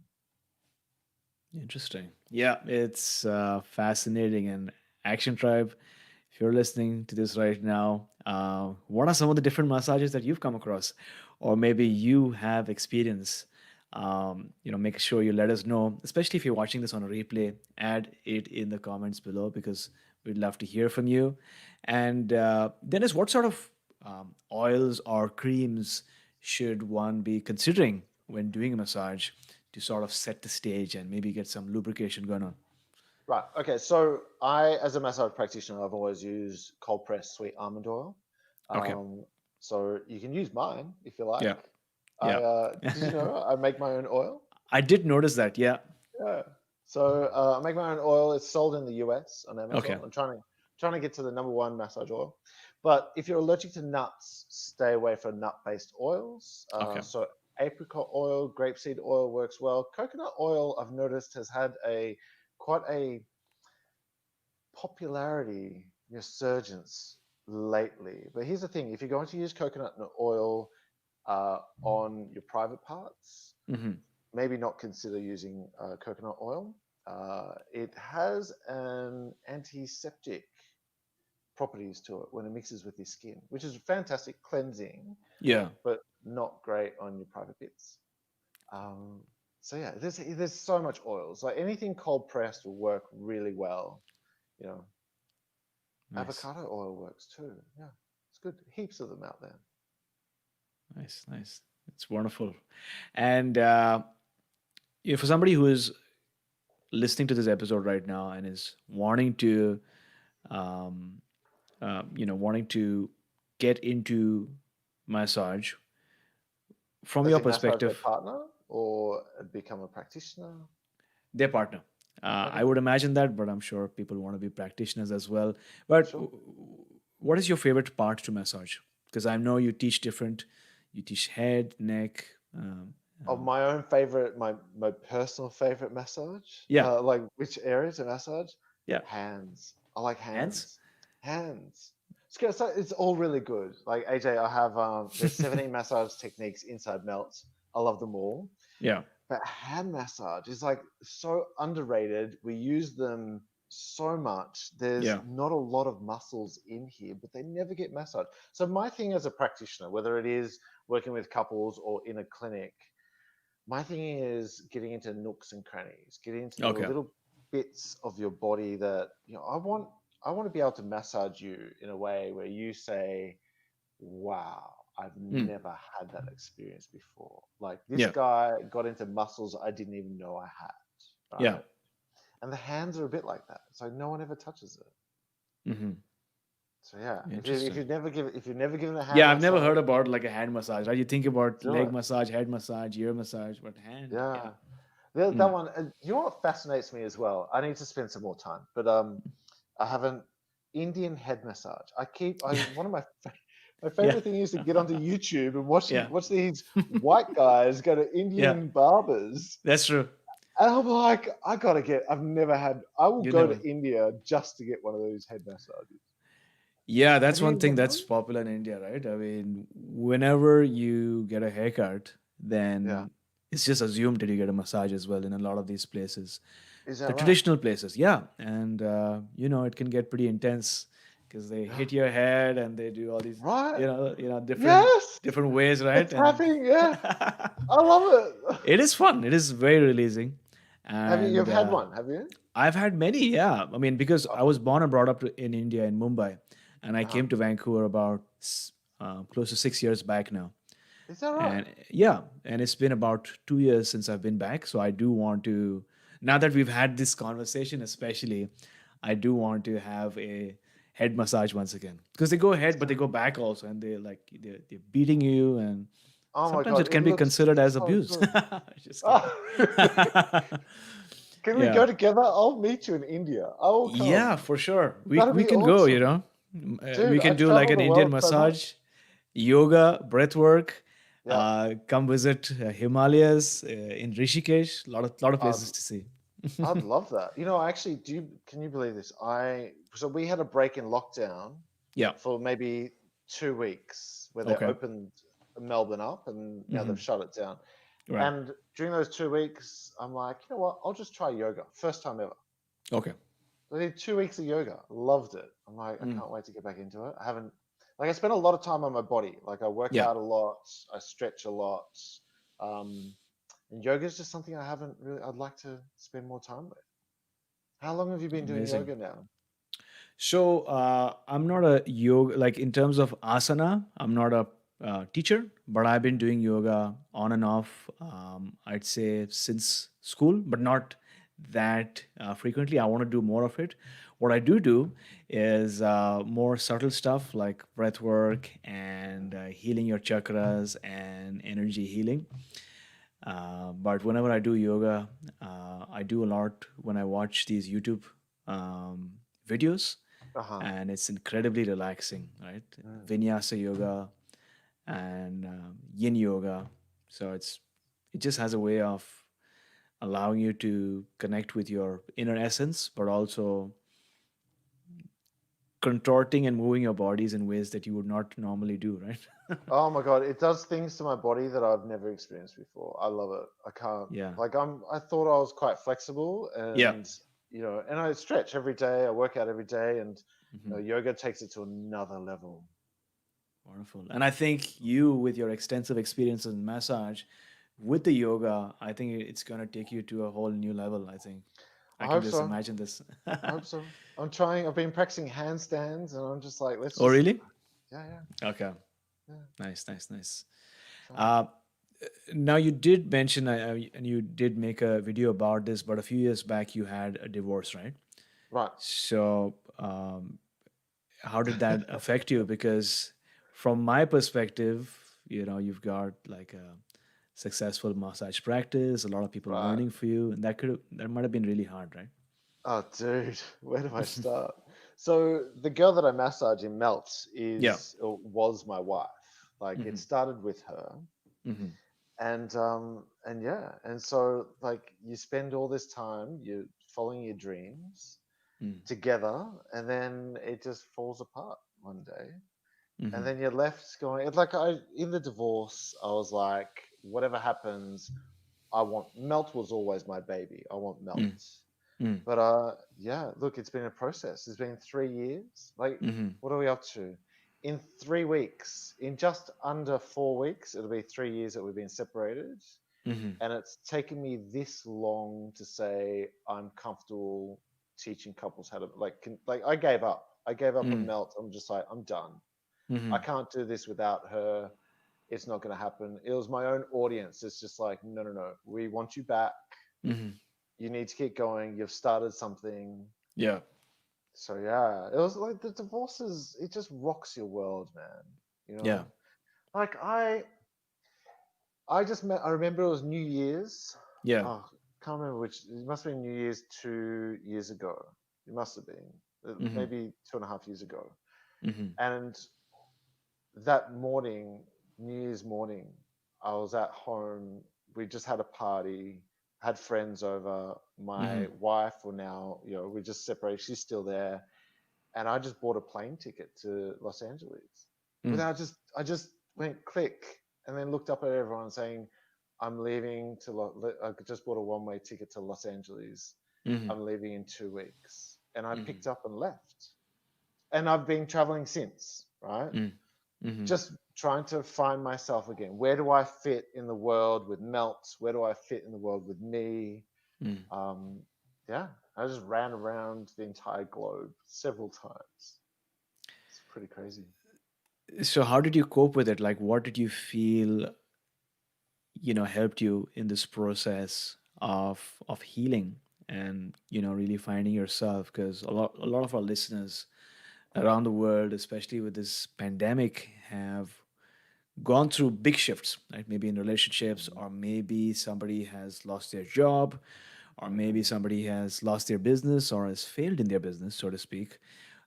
Interesting. Yeah, it's fascinating. And Action Tribe, if you're listening to this right now, what are some of the different massages that you've come across, or maybe you have experience? Make sure you let us know. Especially if you're watching this on a replay, add it in the comments below because we'd love to hear from you. And Dennis, what sort of oils or creams should one be considering when doing a massage to sort of set the stage and maybe get some lubrication going on? Right. Okay. So I, as a massage practitioner, I've always used cold pressed sweet almond oil. Okay. Um, so you can use mine if you Yeah. like. Yeah. Did you know I make my own oil? I did notice that. Yeah. Yeah. So I make my own oil. It's sold in the US on Okay. Amazon. I'm trying to get to the number one massage oil. But if you're allergic to nuts, stay away from nut-based oils. Okay. So apricot oil, grapeseed oil works well. Coconut oil, I've noticed, has had a quite a popularity resurgence lately. But here's the thing: if you're going to use coconut oil on your private parts, Hmm. maybe not consider using coconut oil. It has an antiseptic properties to it when it mixes with your skin, which is fantastic cleansing, Yeah. but not great on your private bits. Um, so yeah, there's so much oils. Like anything cold pressed will work really well. You know, Nice. avocado oil works too. Yeah, it's good. Heaps of them out there. Nice. Nice. It's wonderful. And for somebody who is listening to this episode right now and is wanting to, um, wanting to get into massage, from As your in massage their perspective, partner or become a practitioner. their partner. I Okay, would imagine that, but I'm sure people want to be practitioners as well. But sure. what is your favorite part to massage? Because I know you teach different. You teach head, neck. Of my own favorite, my personal favorite massage, Yeah, like which areas of massage? yeah. Hands. I like Hands. hands. Hands. It's all really good. Like AJ, I have there's 17 massage techniques inside melts. I love them all. Yeah, But hand massage is like so underrated. We use them so much. There's yeah. not a lot of muscles in here, but they never get massaged. So my thing as a practitioner, whether it is working with couples or in a clinic, my thing is getting into nooks and crannies, getting into the Okay. little bits of your body that I want to be able to massage you in a way where you say, wow, I've Mm. never had that experience before. Like this Yeah, guy got into muscles I didn't even know I had, yeah. right? And the hands are a bit like that. So no one ever touches it. Hmm. So yeah, Interesting. if you've never given a hand Yeah, I've never massage, heard about like a hand massage. Right? You think about do leg it. massage, head massage, ear massage, but hand. Yeah. Yeah. That Mm. one, you know what fascinates me as well? I need to spend some more time, but I have an Indian head massage. One of my Yeah. favorite thing is to get onto YouTube and Yeah. watch these white guys go to Yeah. Indian barbers, That's true. and I'm like, I will You go never. to India just to get one of those head massages. Yeah, Have that's you one ever thing done that's one? popular in India, right? I mean, whenever you get a haircut, Yeah, then it's just assumed that you get a massage as well in a lot of these places. is The that right? traditional places, yeah. And, it can get pretty intense. because they Yeah. hit your head and they do all these, Right. different Yes. different ways, The right? And tapping. Yeah. I love it. it is fun. It is very releasing, Have you? You've and had one, have you? I've had many. Yeah, I mean, because I Oh, was born and brought up in India in Mumbai, and I uh-huh. came to Vancouver about close to 6 years back now. Is that right? And yeah, and it's been about 2 years since I've been back. So I do want to, now that we've had this conversation, especially, I do want to have a head massage once again because they go ahead, but they go back also, and they're beating you, and Oh my sometimes god, it it can be looks considered as so abuse. good. Just kidding. Oh. Can we Yeah, go together? I'll meet you in India. I will yeah, come. for sure. We That'd we be can go. awesome. We Dude, I can do like travel an the Indian world so massage, much. yoga, breath work. Yeah, Come visit Himalayas in Rishikesh. Lot of I'd places to see. I'd love that. I actually can you believe this? So we had a break in lockdown Yeah. for maybe 2 weeks where they Okay. opened Melbourne up and now they've Hmm. shut it down. Right. And during those 2 weeks, I'm like, you know what? I'll just try yoga. First time ever. Okay. I did 2 weeks of yoga. Loved it. I'm like, I Mm. can't wait to get back into it. I haven't like I spend a lot of time on my body. Like I work Yeah. out a lot. I stretch a lot. Um, and yoga is just something I haven't really. I'd like to spend more time with. How long have you been doing Amazing. yoga now? So I'm not a yoga, like in terms of asana, I'm not a teacher, but I've been doing yoga on and off, I'd say since school, but not that frequently. I want to do more of it. What I do is more subtle stuff like breath work and healing your chakras and energy healing. But whenever I do yoga, I do a lot when I watch these YouTube um, videos, Uh huh. and it's incredibly relaxing, right? Mm. Vinyasa yoga and Yin yoga. So it just has a way of allowing you to connect with your inner essence, but also contorting and moving your bodies in ways that you would not normally do, right? Oh my god, it does things to my body that I've never experienced before. I love it. I can't Yeah. like I thought I was quite flexible Yeah. and and I stretch every day, I work out every day and Mhm. yoga takes it to another level. Wonderful. And I think you, with your extensive experience in massage, with the yoga, I think it's going to take you to a whole new level. I think I I can hope just so. imagine this. I hope so. I've been practicing handstands and I'm just like, let's Oh, just really? yeah, yeah, Okay. yeah. Nice, nice, nice. Trying. Uh, Now, you did mention, and you did make a video about this, but a few years back you had a divorce, right? Right. So, how did that affect you? Because from my perspective, you've got like a successful massage practice, a lot of people Right. learning for you, and that might have been really hard, right? Oh, dude, where do I start? So the girl that I massage in Melt Yeah. was my wife. Like it Hmm. started with her, Hmm. and yeah, and so like you spend all this time you following your dreams Hmm. together, and then it just falls apart one day, and Hmm. then you're left going. It's like I in the divorce, I was like, whatever happens, I want Melt was always my baby. I want Melt. Hmm. Hmm. But yeah, look, it's been a process. It's been 3 years. Like, Hmm. what are we up to? In 3 weeks, in just under 4 weeks, it'll be 3 years that we've been separated. Hmm. And it's taken me this long to say I'm comfortable teaching couples how to like I gave up. I gave up on Hmm. Melt. I'm just like, I'm done. I Hmm. can't do this without her. It's not going to happen. It was my own audience. It's just like, no, no, no. We want you back. Hmm. You need to keep going. You've started something. Yeah. So yeah, it was like the divorces. It just rocks your world, man. You Yeah. know, like I just met. I remember it was New Year's. Yeah. Oh, can't remember which. It must have been New Year's 2 years ago. It must have been Hmm. maybe 2.5 years ago. Hmm. And that morning, New Year's morning, I was at home. We just had a party, had friends over. My Hmm. wife, will now, we just separated. She's still there, and I just bought a plane ticket to Los Angeles. Hmm. I just went click, and then looked up at everyone saying, "I'm leaving to. I just bought a one-way ticket to Los Angeles. Hmm. I'm leaving in 2 weeks," and I Hmm. picked up and left. and I've been traveling since, right? Mm. Mm-hmm. Just trying to find myself again. Where do I fit in the world with Melts? Where do I fit in the world with me? Mm. Um, yeah, I just ran around the entire globe several times. It's pretty crazy. So how did you cope with it? Like, what did you feel, helped you in this process of healing and, really finding yourself? Because a lot of our listeners around the world, especially with this pandemic, have gone through big shifts, right? Maybe in relationships, Mm-hmm. or maybe somebody has lost their job, or maybe Mm-hmm. somebody has lost their business or has failed in their business, so to speak,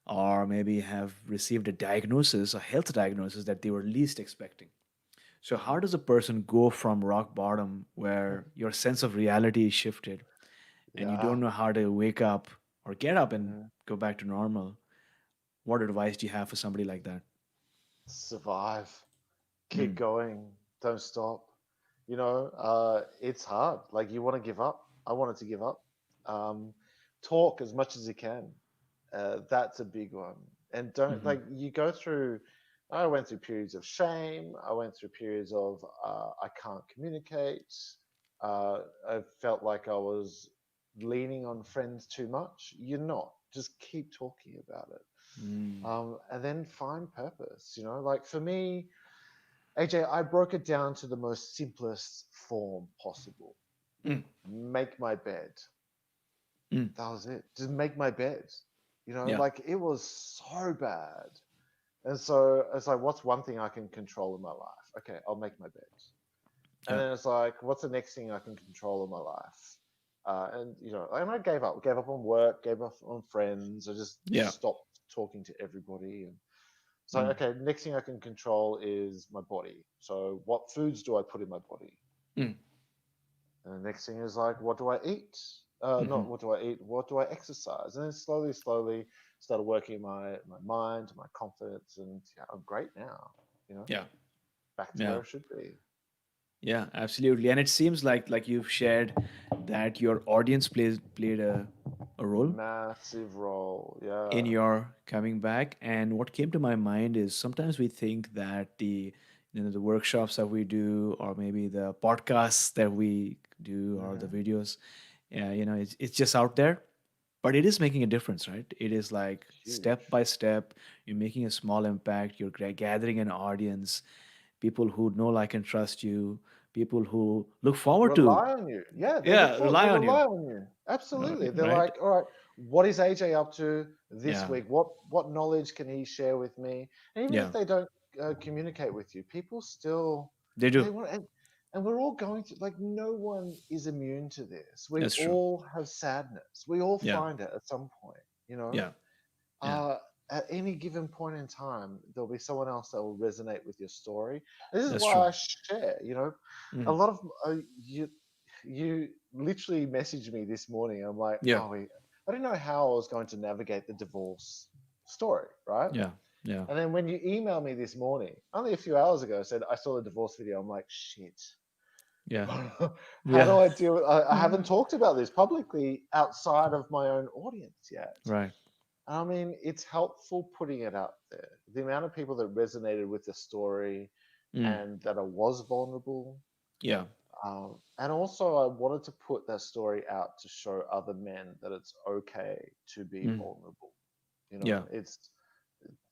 or maybe have received a diagnosis, a health diagnosis that they were least expecting. So, how does a person go from rock bottom where your sense of reality is shifted and you Yeah. don't know how to wake up or get up and Mm-hmm. go back to normal? What advice do you have for somebody like that? Survive. Keep Mm. going. Don't stop. It's hard. Like you want to give up. I wanted to give up. Um, Talk as much as you can. That's a big one. And don't Hmm. like you go through. I went through periods of shame. I went through periods of I can't communicate. I felt like I was leaning on friends too much. You're not. Just keep talking about it, Mm. and then find purpose. Like for me, AJ, I broke it down to the most simplest form possible. Mm. Make my bed. Mm. That was it. Just make my bed. Yeah. Like it was so bad. And so it's like, what's one thing I can control in my life? Okay, I'll make my bed. And Yeah. then it's like, what's the next thing I can control in my life? And I gave up on work, gave up on friends. I just Yeah. stopped talking to everybody. And so, Mm. okay, next thing I can control is my body. So, what foods do I put in my body? Mm. And the next thing is like, what do I eat? Hmm. Not what do I eat, what do I exercise? And then slowly, slowly started working my mind, my confidence, and yeah, I'm great now, you know, Yeah. back to Yeah. where I should be. Yeah, absolutely. And it seems like you've shared that your audience played a role Massive role. in Yeah. your coming back. And what came to my mind is sometimes we think that the workshops that we do, or maybe the podcasts that we do, or the Hmm. videos, it's just out there, but it is making a difference, right? It is like step Huge. by step, you're making a small impact, you're gathering an audience, people who know, like, and trust you, people who look forward to, Rely on you. Yeah, yeah, they rely on you, rely on you. Absolutely. They're right? like, all right, what is AJ up to this Yeah, week? What knowledge can he share with me? And even if yeah, they don't communicate with you, people still they they do. want and we're all going to like no one is immune to this. We That's true. all have sadness. We all Yeah, find it at some point, you know? yeah, yeah. uh, at any given point in time, there'll be someone else that will resonate with your story. This is That's why true. I share. A Mm. lot of you literally messaged me this morning. I'm like, Yeah, oh, I didn't know how I was going to navigate the divorce story, right? yeah, yeah, And then when you emailed me this morning, only a few hours ago, said I saw the divorce video. I'm like, shit. yeah, How do yeah. I deal with? I haven't talked about this publicly outside of my own audience yet. Right. I mean, it's helpful putting it out there. The amount of people that resonated with the story Mm. and that I was vulnerable. Yeah. And also, I wanted to put that story out to show other men that it's okay to be Mm. vulnerable. Yeah.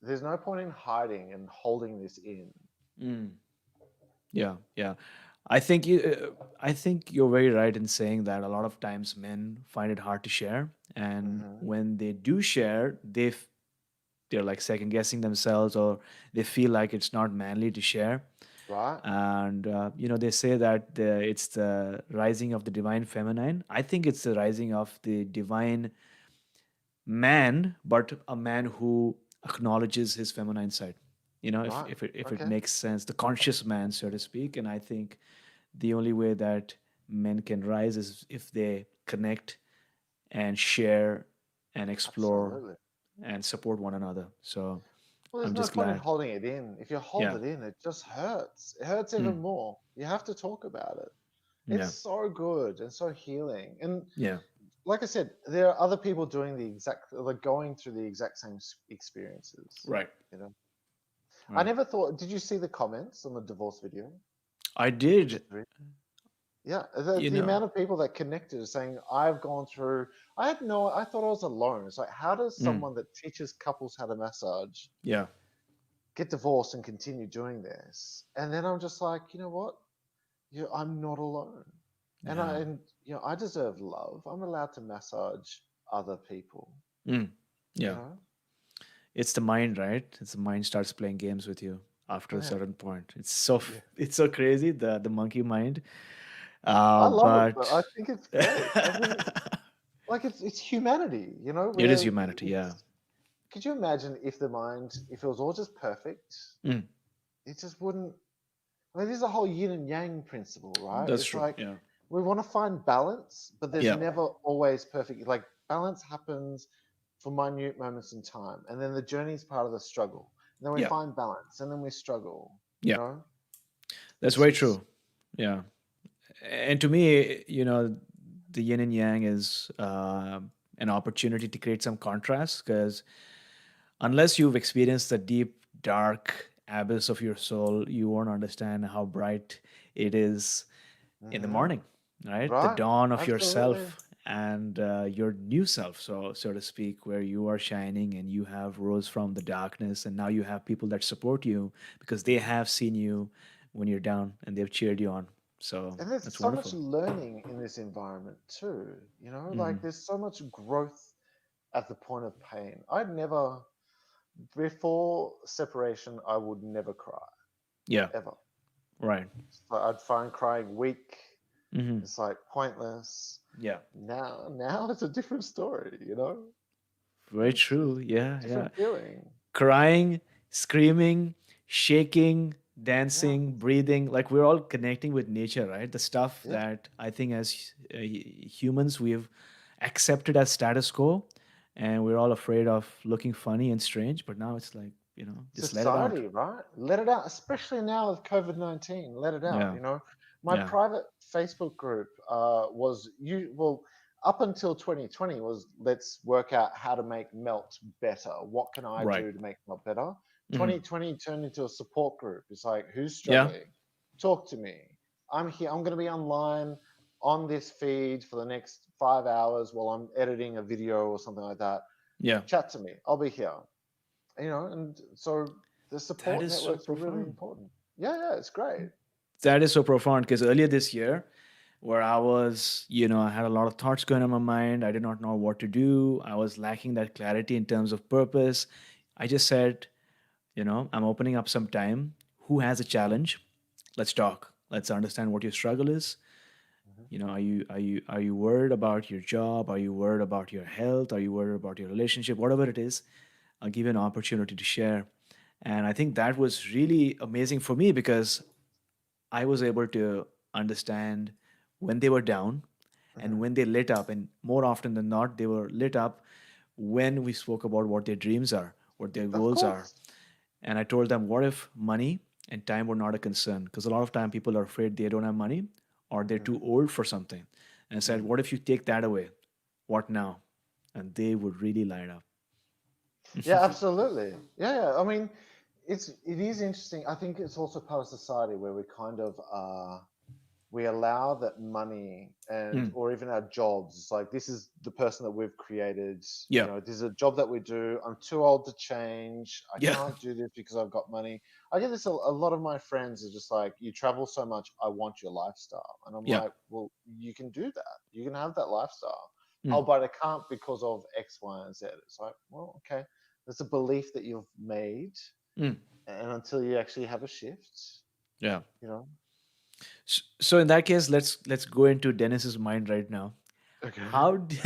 There's no point in hiding and holding this in. Mm. Yeah. Yeah. I think you're very right in saying that a lot of times men find it hard to share, and Hmm. when they do share, they're like second guessing themselves, or they feel like it's not manly to share. Right? And they say that it's the rising of the divine feminine. I think it's the rising of the divine man, but a man who acknowledges his feminine side. If Right. if it Okay. makes sense, the conscious man, so to speak. And I think the only way that men can rise is if they connect and share and explore Absolutely. and support one another. So Well, there's I'm no just point in glad. holding it in. If you hold Yeah. it in, it just hurts. It hurts Mm. even more. You have to talk about it. It's Yeah. so good and so healing. And Yeah. like I said, there are other people doing the exact, like going through the exact same experiences. Right. You know, I Right. never thought. Did you see the comments on the divorce video? I Did did, you read? Yeah, you the know. amount of people that connected is saying, I've gone through. I had no. I thought I was alone. It's like, how does Mm, someone that teaches couples how to massage yeah. get divorced and continue doing this? And then I'm just like, you know what? I'm not alone. Yeah. And I deserve love. I'm allowed to massage other people. Mm, You yeah. know? It's the mind, right? It's the mind starts playing games with you after Oh, a yeah, certain point. It's so yeah. it's so crazy, the monkey mind. I love it, but But I think it's great. I think like it's humanity. it is Where humanity, yeah. could you imagine if the mind, if it was all just perfect, Mm, it just wouldn't. I mean, this is a whole yin and yang principle, right? that's It's true. like Yeah. we want to find balance, but there's Yeah. never always perfect. Like balance happens for minute moments in time, and then the journey is part of the struggle. And then we Yeah. find balance, and then we struggle. You Yeah. know, That's very it's true. Yeah. And to me, the yin and yang is an opportunity to create some contrast because unless you've experienced the deep, dark abyss of your soul, you won't understand how bright it is in the hmm morning, right? The right, dawn of absolutely. yourself and your new self, so to speak, where you are shining and you have rose from the darkness, and now you have people that support you because they have seen you when you're down and they've cheered you on. So And there's that's so much wonderful. learning in this environment too. Hmm. Like there's so much growth at the point of pain. I'd never, before separation, I would never cry Yeah, ever. right. So I'd find crying weak. Hmm. It's like pointless. Yeah, Now it's a different story. very It's true. a Yeah, yeah. different feeling. Crying, screaming, shaking, Yeah, dancing, breathing. Like we're all connecting with nature, right? The stuff yeah. that I think as humans we've accepted as status quo, and we're all afraid of looking funny and strange. But now it's like, just let it out. Society, right? Let it out, especially now with COVID-19. Let it out. Yeah, My yeah, private Facebook group was up until 2020 was let's work out how to make melt better. What can I right. do to make melt better? Hmm. 2020 turned into a support group. It's like, who's Yeah, struggling? Talk to me. I'm here. I'm going to be online on this feed for the next 5 hours while I'm editing a video or something like that. yeah. Chat to me. I'll be here. And so the That support is so networks are really profound. important. Yeah, yeah, it's great. That is so profound because earlier this year, where I was, I had a lot of thoughts going on in my mind. I did not know what to do. I was lacking that clarity in terms of purpose. I just said, I'm opening up some time. Who has a challenge? Let's talk. Let's understand what your struggle is. Mhm. Are you worried about your job? Are you worried about your health? Are you worried about your relationship? Whatever it is, I'll give you an opportunity to share. And I think that was really amazing for me because I was able to understand when they were down and Mhm. when they lit up. And more often than not, they were lit up when we spoke about what their dreams are, what their Of goals are. course. And I told them, what if money and time were not a concern? Because a lot of time people are afraid they don't have money or they're too Mhm. old for something. And I said, Mhm. what if you take that away? What now? And they would really light up. Yeah, absolutely. Yeah, yeah. I mean, it is interesting. I think it's also part of society where we kind of we allow that money and Mm, or even our jobs. It's like this is the person that we've created. yeah. This is a job that we do. I'm too old to change. I Yeah. can't do this because I've got money. I get this a lot of my friends are just like, you travel so much, I want your lifestyle. And I'm Yeah. like, well, you can do that. You can have that lifestyle. Oh, Mm, but I can't because of X, Y, and Z. It's like, well, okay. There's a belief that you've made, mm, and until you actually have a shift, yeah. you know. So in that case, let's go into Dennis's mind right now. Okay. How do,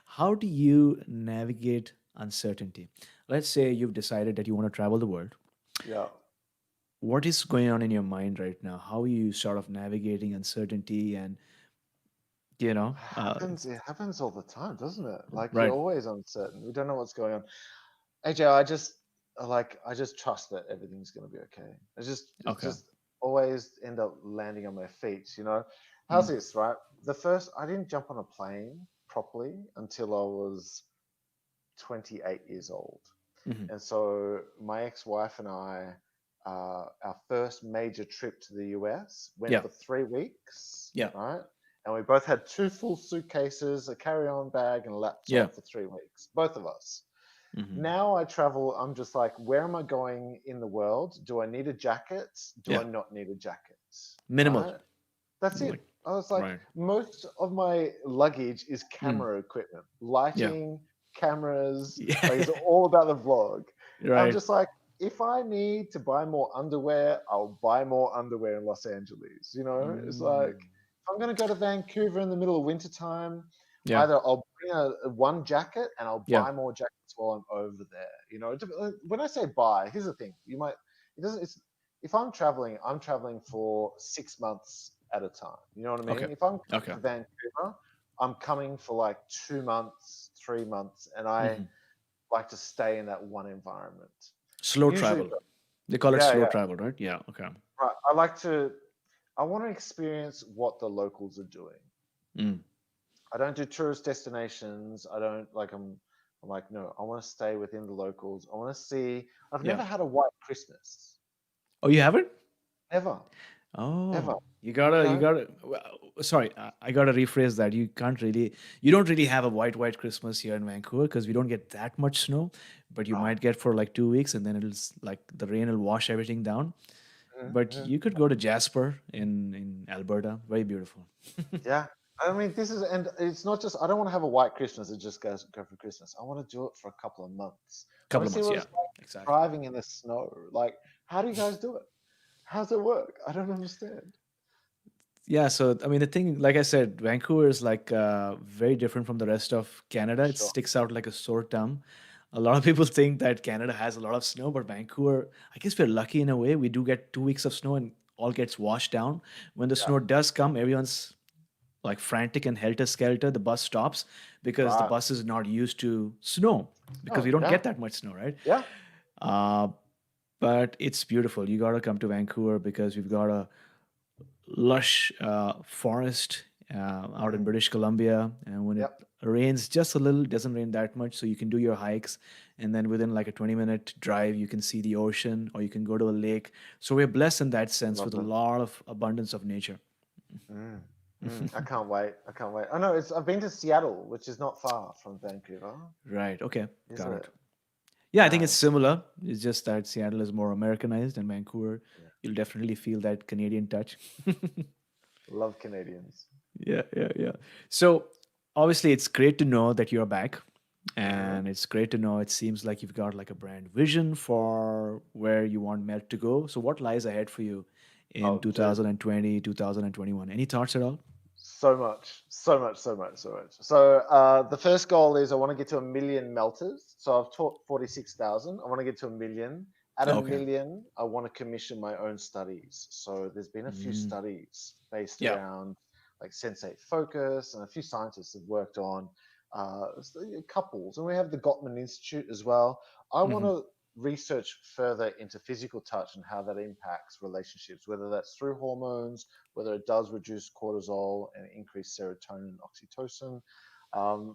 how do you navigate uncertainty? Let's say you've decided that you want to travel the world. Yeah. What is going on in your mind right now? How are you sort of navigating uncertainty and you know, uh, It happens all the time, doesn't it? Like you're right? always uncertain. We don't know what's going on. AJ, I just trust that everything's going to be okay. It's Okay. just always end up landing on my feet. How's Mm, this, right? The first I didn't jump on a plane properly until I was 28 years old. Hmm. And so my ex-wife and I, our first major trip to the US went Yeah. for 3 weeks, Yeah. right? And we both had two full suitcases, a carry-on bag, and a Yeah. laptop for 3 weeks, both of us. Hmm. Now I travel, I'm just like, where am I going in the world? Do I need a jacket? Do I Yeah. not need a jacket? Minimal. Right? That's it. Like, I was like, right. most of my luggage is Mm. camera equipment, Yeah. lighting, cameras, Yeah. like it's all about the vlog. I'm Right. just like, if I need to buy more underwear, I'll buy more underwear in Los Angeles. It's like, Mm. if I'm going to go to Vancouver in the middle of wintertime, Yeah. either I'll bring one jacket and I'll Yeah. buy more jackets while I'm over there. When I say buy, here's the thing: it doesn't. It's if I'm traveling for 6 months at a time. You know what I Okay. mean? If I'm coming Okay. to Vancouver, I'm coming for like 2 months, 3 months, and I Hmm. like to stay in that one environment. Slow Usually, travel. They call it yeah, slow yeah, travel, right? Yeah. Okay. right. I want to experience what the locals are doing. Mm. I don't do tourist destinations. I don't like. I'm like, no. I want to stay within the locals. I want to see. I've Yeah. never had a white Christmas. Oh, you haven't? Ever, ever. Oh, You you know? gotta. Well, sorry, I gotta rephrase that. You don't really have a white Christmas here in Vancouver because we don't get that much snow, but you Right. might get for like 2 weeks, and then like the rain will wash everything down. But Mhm. you could go to Jasper in Alberta. Very beautiful. Yeah. I mean, and it's not just, I don't want to have a white Christmas that just go for Christmas. I want to do it for a couple of months. I want Couple to of see months, what yeah, it's like exactly. driving in the snow. Like, how do you guys do it? How's it work? I don't understand. Yeah, so I mean, the thing, like I said, Vancouver is like very different from the rest of Canada. It Sure. sticks out like a sore thumb. A lot of people think that Canada has a lot of snow, but Vancouver, I guess we're lucky in a way. We do get 2 weeks of snow and all gets washed down. When the Yeah. snow does come, everyone's like frantic and helter skelter. The bus stops because the Right. bus is not used to snow because we Oh, don't yeah. get that much snow, right? Yeah. Uh, but it's beautiful. You got to come to Vancouver because we've got a lush forest out in Mm. British Columbia. And when it Yep. rains just a little, it doesn't rain that much. So you can do your hikes. And then within like a 20-minute drive, you can see the ocean or you can go to a lake. So we're blessed in that sense with a Lovely. lot of abundance of nature. Mm. Mm. I can't wait. I can't wait. Oh, no, I've been to Seattle, which is not far from Vancouver, Right. Okay. is Got it? it. Yeah, I think it's No. similar. It's just that Seattle is more Americanized and Vancouver, Yeah. you'll definitely feel that Canadian touch. Love Canadians. Yeah, yeah, yeah. So obviously, it's great to know that you're back, Mm. and it's great to know it seems like you've got like a brand vision for where you want Melt to go. So what lies ahead for you in Oh, dude. 2020, 2021? Any thoughts at all? So much, so much, so much, so much. So the first goal is I want to get to 1 million melters. So I've taught 46,000. I want to get to 1 million. At a Okay. million, I want to commission my own studies. So there's been a few Mm, studies based yeah. around like sensate focus, and a few scientists have worked on couples, and we have the Gottman Institute as well. I want Hmm. to research further into physical touch and how that impacts relationships, whether that's through hormones, whether it does reduce cortisol and increase serotonin and oxytocin.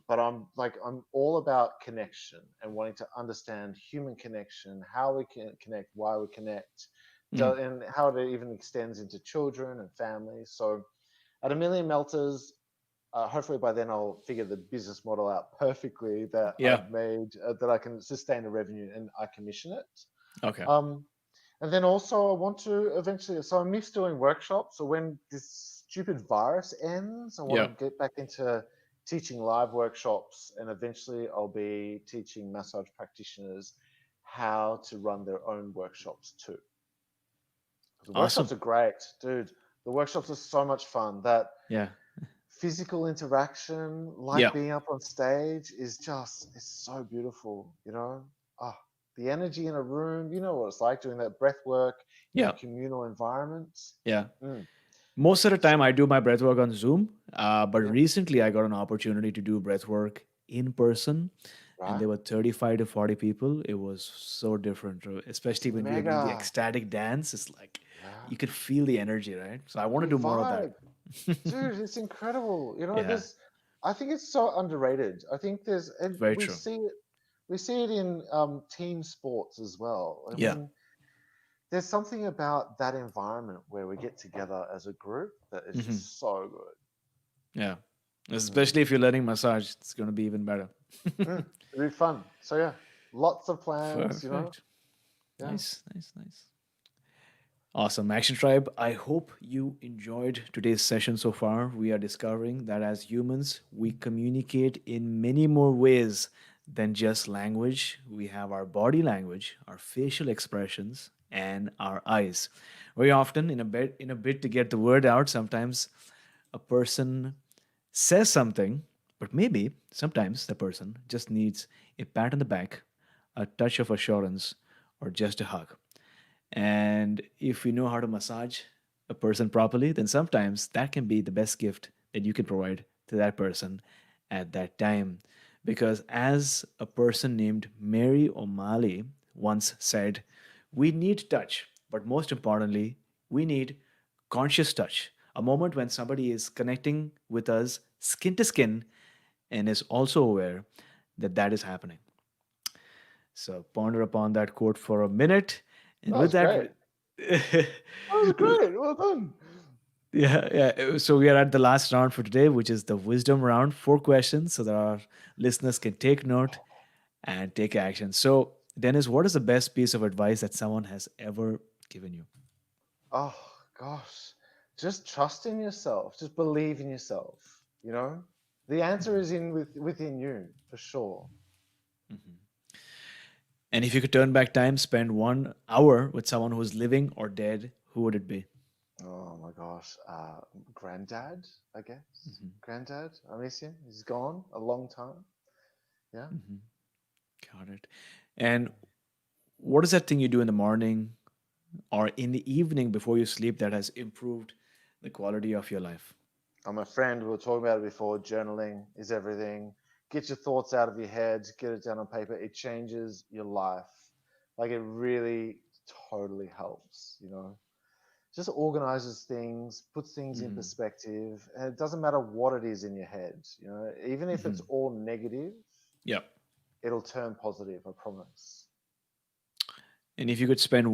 But I'm all about connection and wanting to understand human connection, how we can connect, why we connect, Mm, and how it even extends into children and families. So at 1 million melters, hopefully by then I'll figure the business model out perfectly that yeah. I've made, that I can sustain the revenue and I commission it. Okay. Um, and then also I want to eventually, so I miss doing workshops. So when this stupid virus ends, I want Yeah. to get back into teaching live workshops, and eventually I'll be teaching massage practitioners how to run their own workshops too. The Awesome. workshops are great, dude. The workshops are so much fun. That Yeah. physical interaction, like Yeah. being up on stage, is just, it's so beautiful, Ah, the energy in a room, you know what it's like doing that breath work in a Yeah. communal environment. Yeah. Mm, Most of the so, time, I do my breath work on Zoom, but yeah, recently I got an opportunity to do breath work in person, and right. there were 35 to 40 people. It was so different, It's especially when we were doing the mega. ecstatic dance. It's like Yeah, you could feel the energy, right? So I want to we do more of that. vibe, dude. It's incredible. Yeah. I think it's so underrated. I think and Very true. we see it in team sports as well. I Yeah. mean, there's something about that environment where we get together as a group that is Hmm. just so good. Yeah. Mm. Especially if you're learning massage, it's going to be even better. It'll be fun. So yeah, lots of plans. Perfect. Yeah. Nice, nice, nice. Awesome. Action Tribe, I hope you enjoyed today's session so far. We are discovering that as humans, we communicate in many more ways than just language. We have our body language, our facial expressions, and our eyes. Very often, in a bit to get the word out, sometimes a person says something, but maybe sometimes the person just needs a pat on the back, a touch of assurance, or just a hug. And if we know how to massage a person properly, then sometimes that can be the best gift that you can provide to that person at that time. Because as a person named Mary O'Malley once said, we need touch, but most importantly, we need conscious touch. A moment when somebody is connecting with us skin to skin and is also aware that that is happening. So ponder upon that quote for a minute. And That with was that, great. That was great. Well done. yeah, yeah. So we are at the last round for today, which is the wisdom round. 4 questions so that our listeners can take note and take action. So, Dennis, what is the best piece of advice that someone has ever given you? Oh gosh, just trust in yourself. Just believe in yourself. The answer is within you for sure. And if you could turn back time, spend 1 hour with someone who's living or dead, who would it be? Oh my gosh, granddad, I guess. Granddad, I miss him. He's gone a long time. Yeah. Got it. And what is that thing you do in the morning or in the evening before you sleep that has improved the quality of your life? I'm a friend. We were talking about it before. Journaling is everything. Get your thoughts out of your head. Get it down on paper. It changes your life. Like it really totally helps. Just organizes things, puts things in Hmm. perspective, and it doesn't matter what it is in your head. Even if it's Hmm. all negative, Yeah. it'll turn positive. I promise. And if you could spend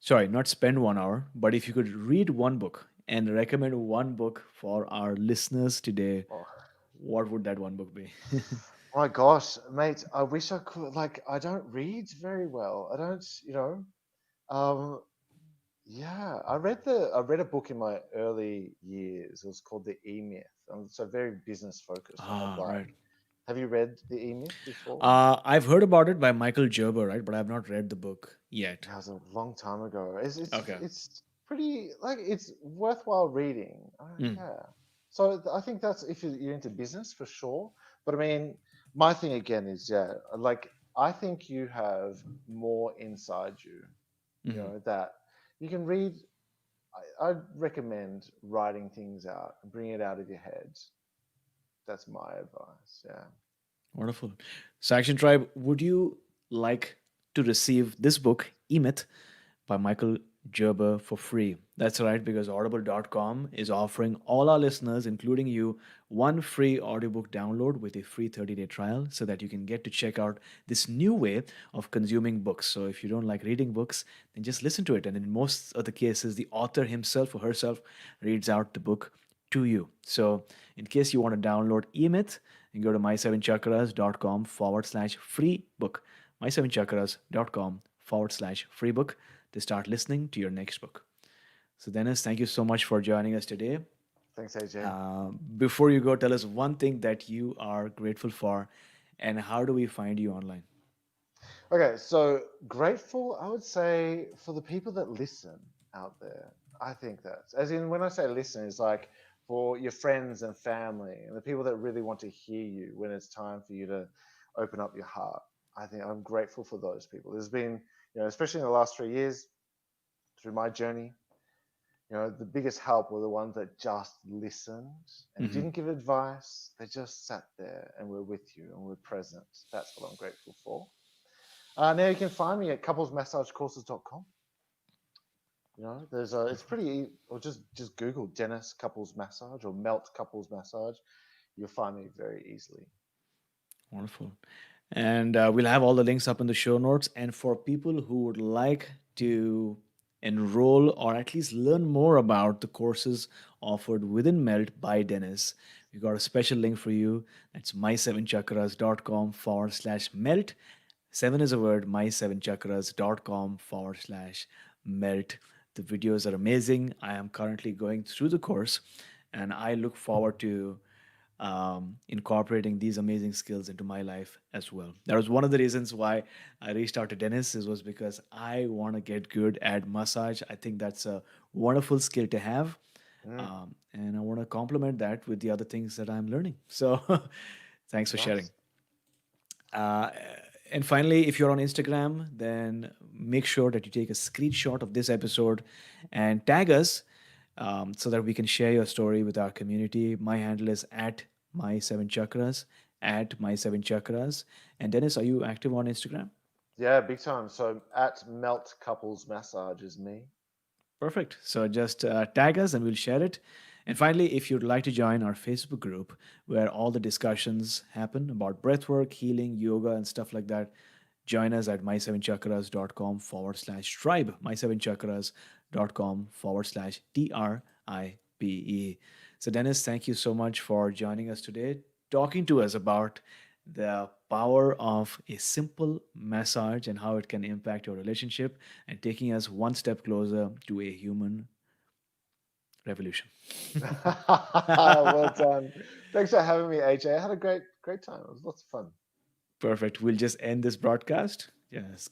sorry, not spend 1 hour, but if you could read one book and recommend one book for our listeners today, Oh, what would that one book be? my gosh, mate! I wish I could. Like, I don't read very well. I don't. Um, yeah, I read a book in my early years. It was called The E Myth. So very business focused. I had like, Right. have you read The E Myth before? I've heard about it by Michael Gerber, right? But I've not read the book yet. That was a long time ago. Okay. It's pretty like it's worthwhile reading. Mm. Yeah. So I think that's if you're into business for sure. But I mean, my thing again is yeah, like I think you have more inside you. Hmm. That you can read. I'd recommend writing things out and bring it out of your head. That's my advice. Yeah. Wonderful. So, Action Tribe, would you like to receive this book, Emyth, by Michael Gerber for free? That's right, because audible.com is offering all our listeners, including you, one free audiobook download with a free 30-day trial so that you can get to check out this new way of consuming books. So, if you don't like reading books, then just listen to it. And in most of the cases, the author himself or herself reads out the book to you. So, in case you want to download Emyth, you can go to my7chakras.com/free book. My7chakras.com/free book to start listening to your next book. So, Dennis, thank you so much for joining us today. Thanks, AJ. Before you go, tell us one thing that you are grateful for and how do we find you online? Okay, so grateful, I would say, for the people that listen out there. I think that's, as in, when I say listen, it's like for your friends and family and the people that really want to hear you when it's time for you to open up your heart. I think I'm grateful for those people. There's been, especially in the last 3 years through my journey, the biggest help were the ones that just listened and Mhm. didn't give advice. They just sat there and were with you and were present. That's what I'm grateful for. Now you can find me at couplesmassagecourses.com. You know, there's a. It's pretty. Or just Google Denis couples massage or Melt couples massage. You'll find me very easily. Wonderful. And we'll have all the links up in the show notes. And for people who would like to enroll or at least learn more about the courses offered within Melt by Dennis, we got a special link for you. That's my7chakras.com/melt. Seven is a word, my7chakras.com/melt. The videos are amazing. I am currently going through the course and I look forward to incorporating these amazing skills into my life as well. That was one of the reasons why I reached out to Dennis. Is was because I want to get good at massage. I think that's a wonderful skill to have, Mm, and I want to complement that with the other things that I'm learning. So, thanks for sharing. nice. Uh, and finally, if you're on Instagram, then make sure that you take a screenshot of this episode and tag us so that we can share your story with our community. My handle is at my7chakras, at my7chakras. And Dennis, are you active on Instagram? Yeah, big time. So at Melt Couples Massage is me. Perfect. So just tag us and we'll share it. And finally, if you'd like to join our Facebook group where all the discussions happen about breathwork, healing, yoga, and stuff like that, join us at my7chakras.com/tribe, my7chakras.com/tribe. So, Dennis, thank you so much for joining us today, talking to us about the power of a simple massage and how it can impact your relationship and taking us one step closer to a human revolution. Well done. Thanks for having me, AJ. I had a great time. It was lots of fun. Perfect. We'll just end this broadcast. Yes.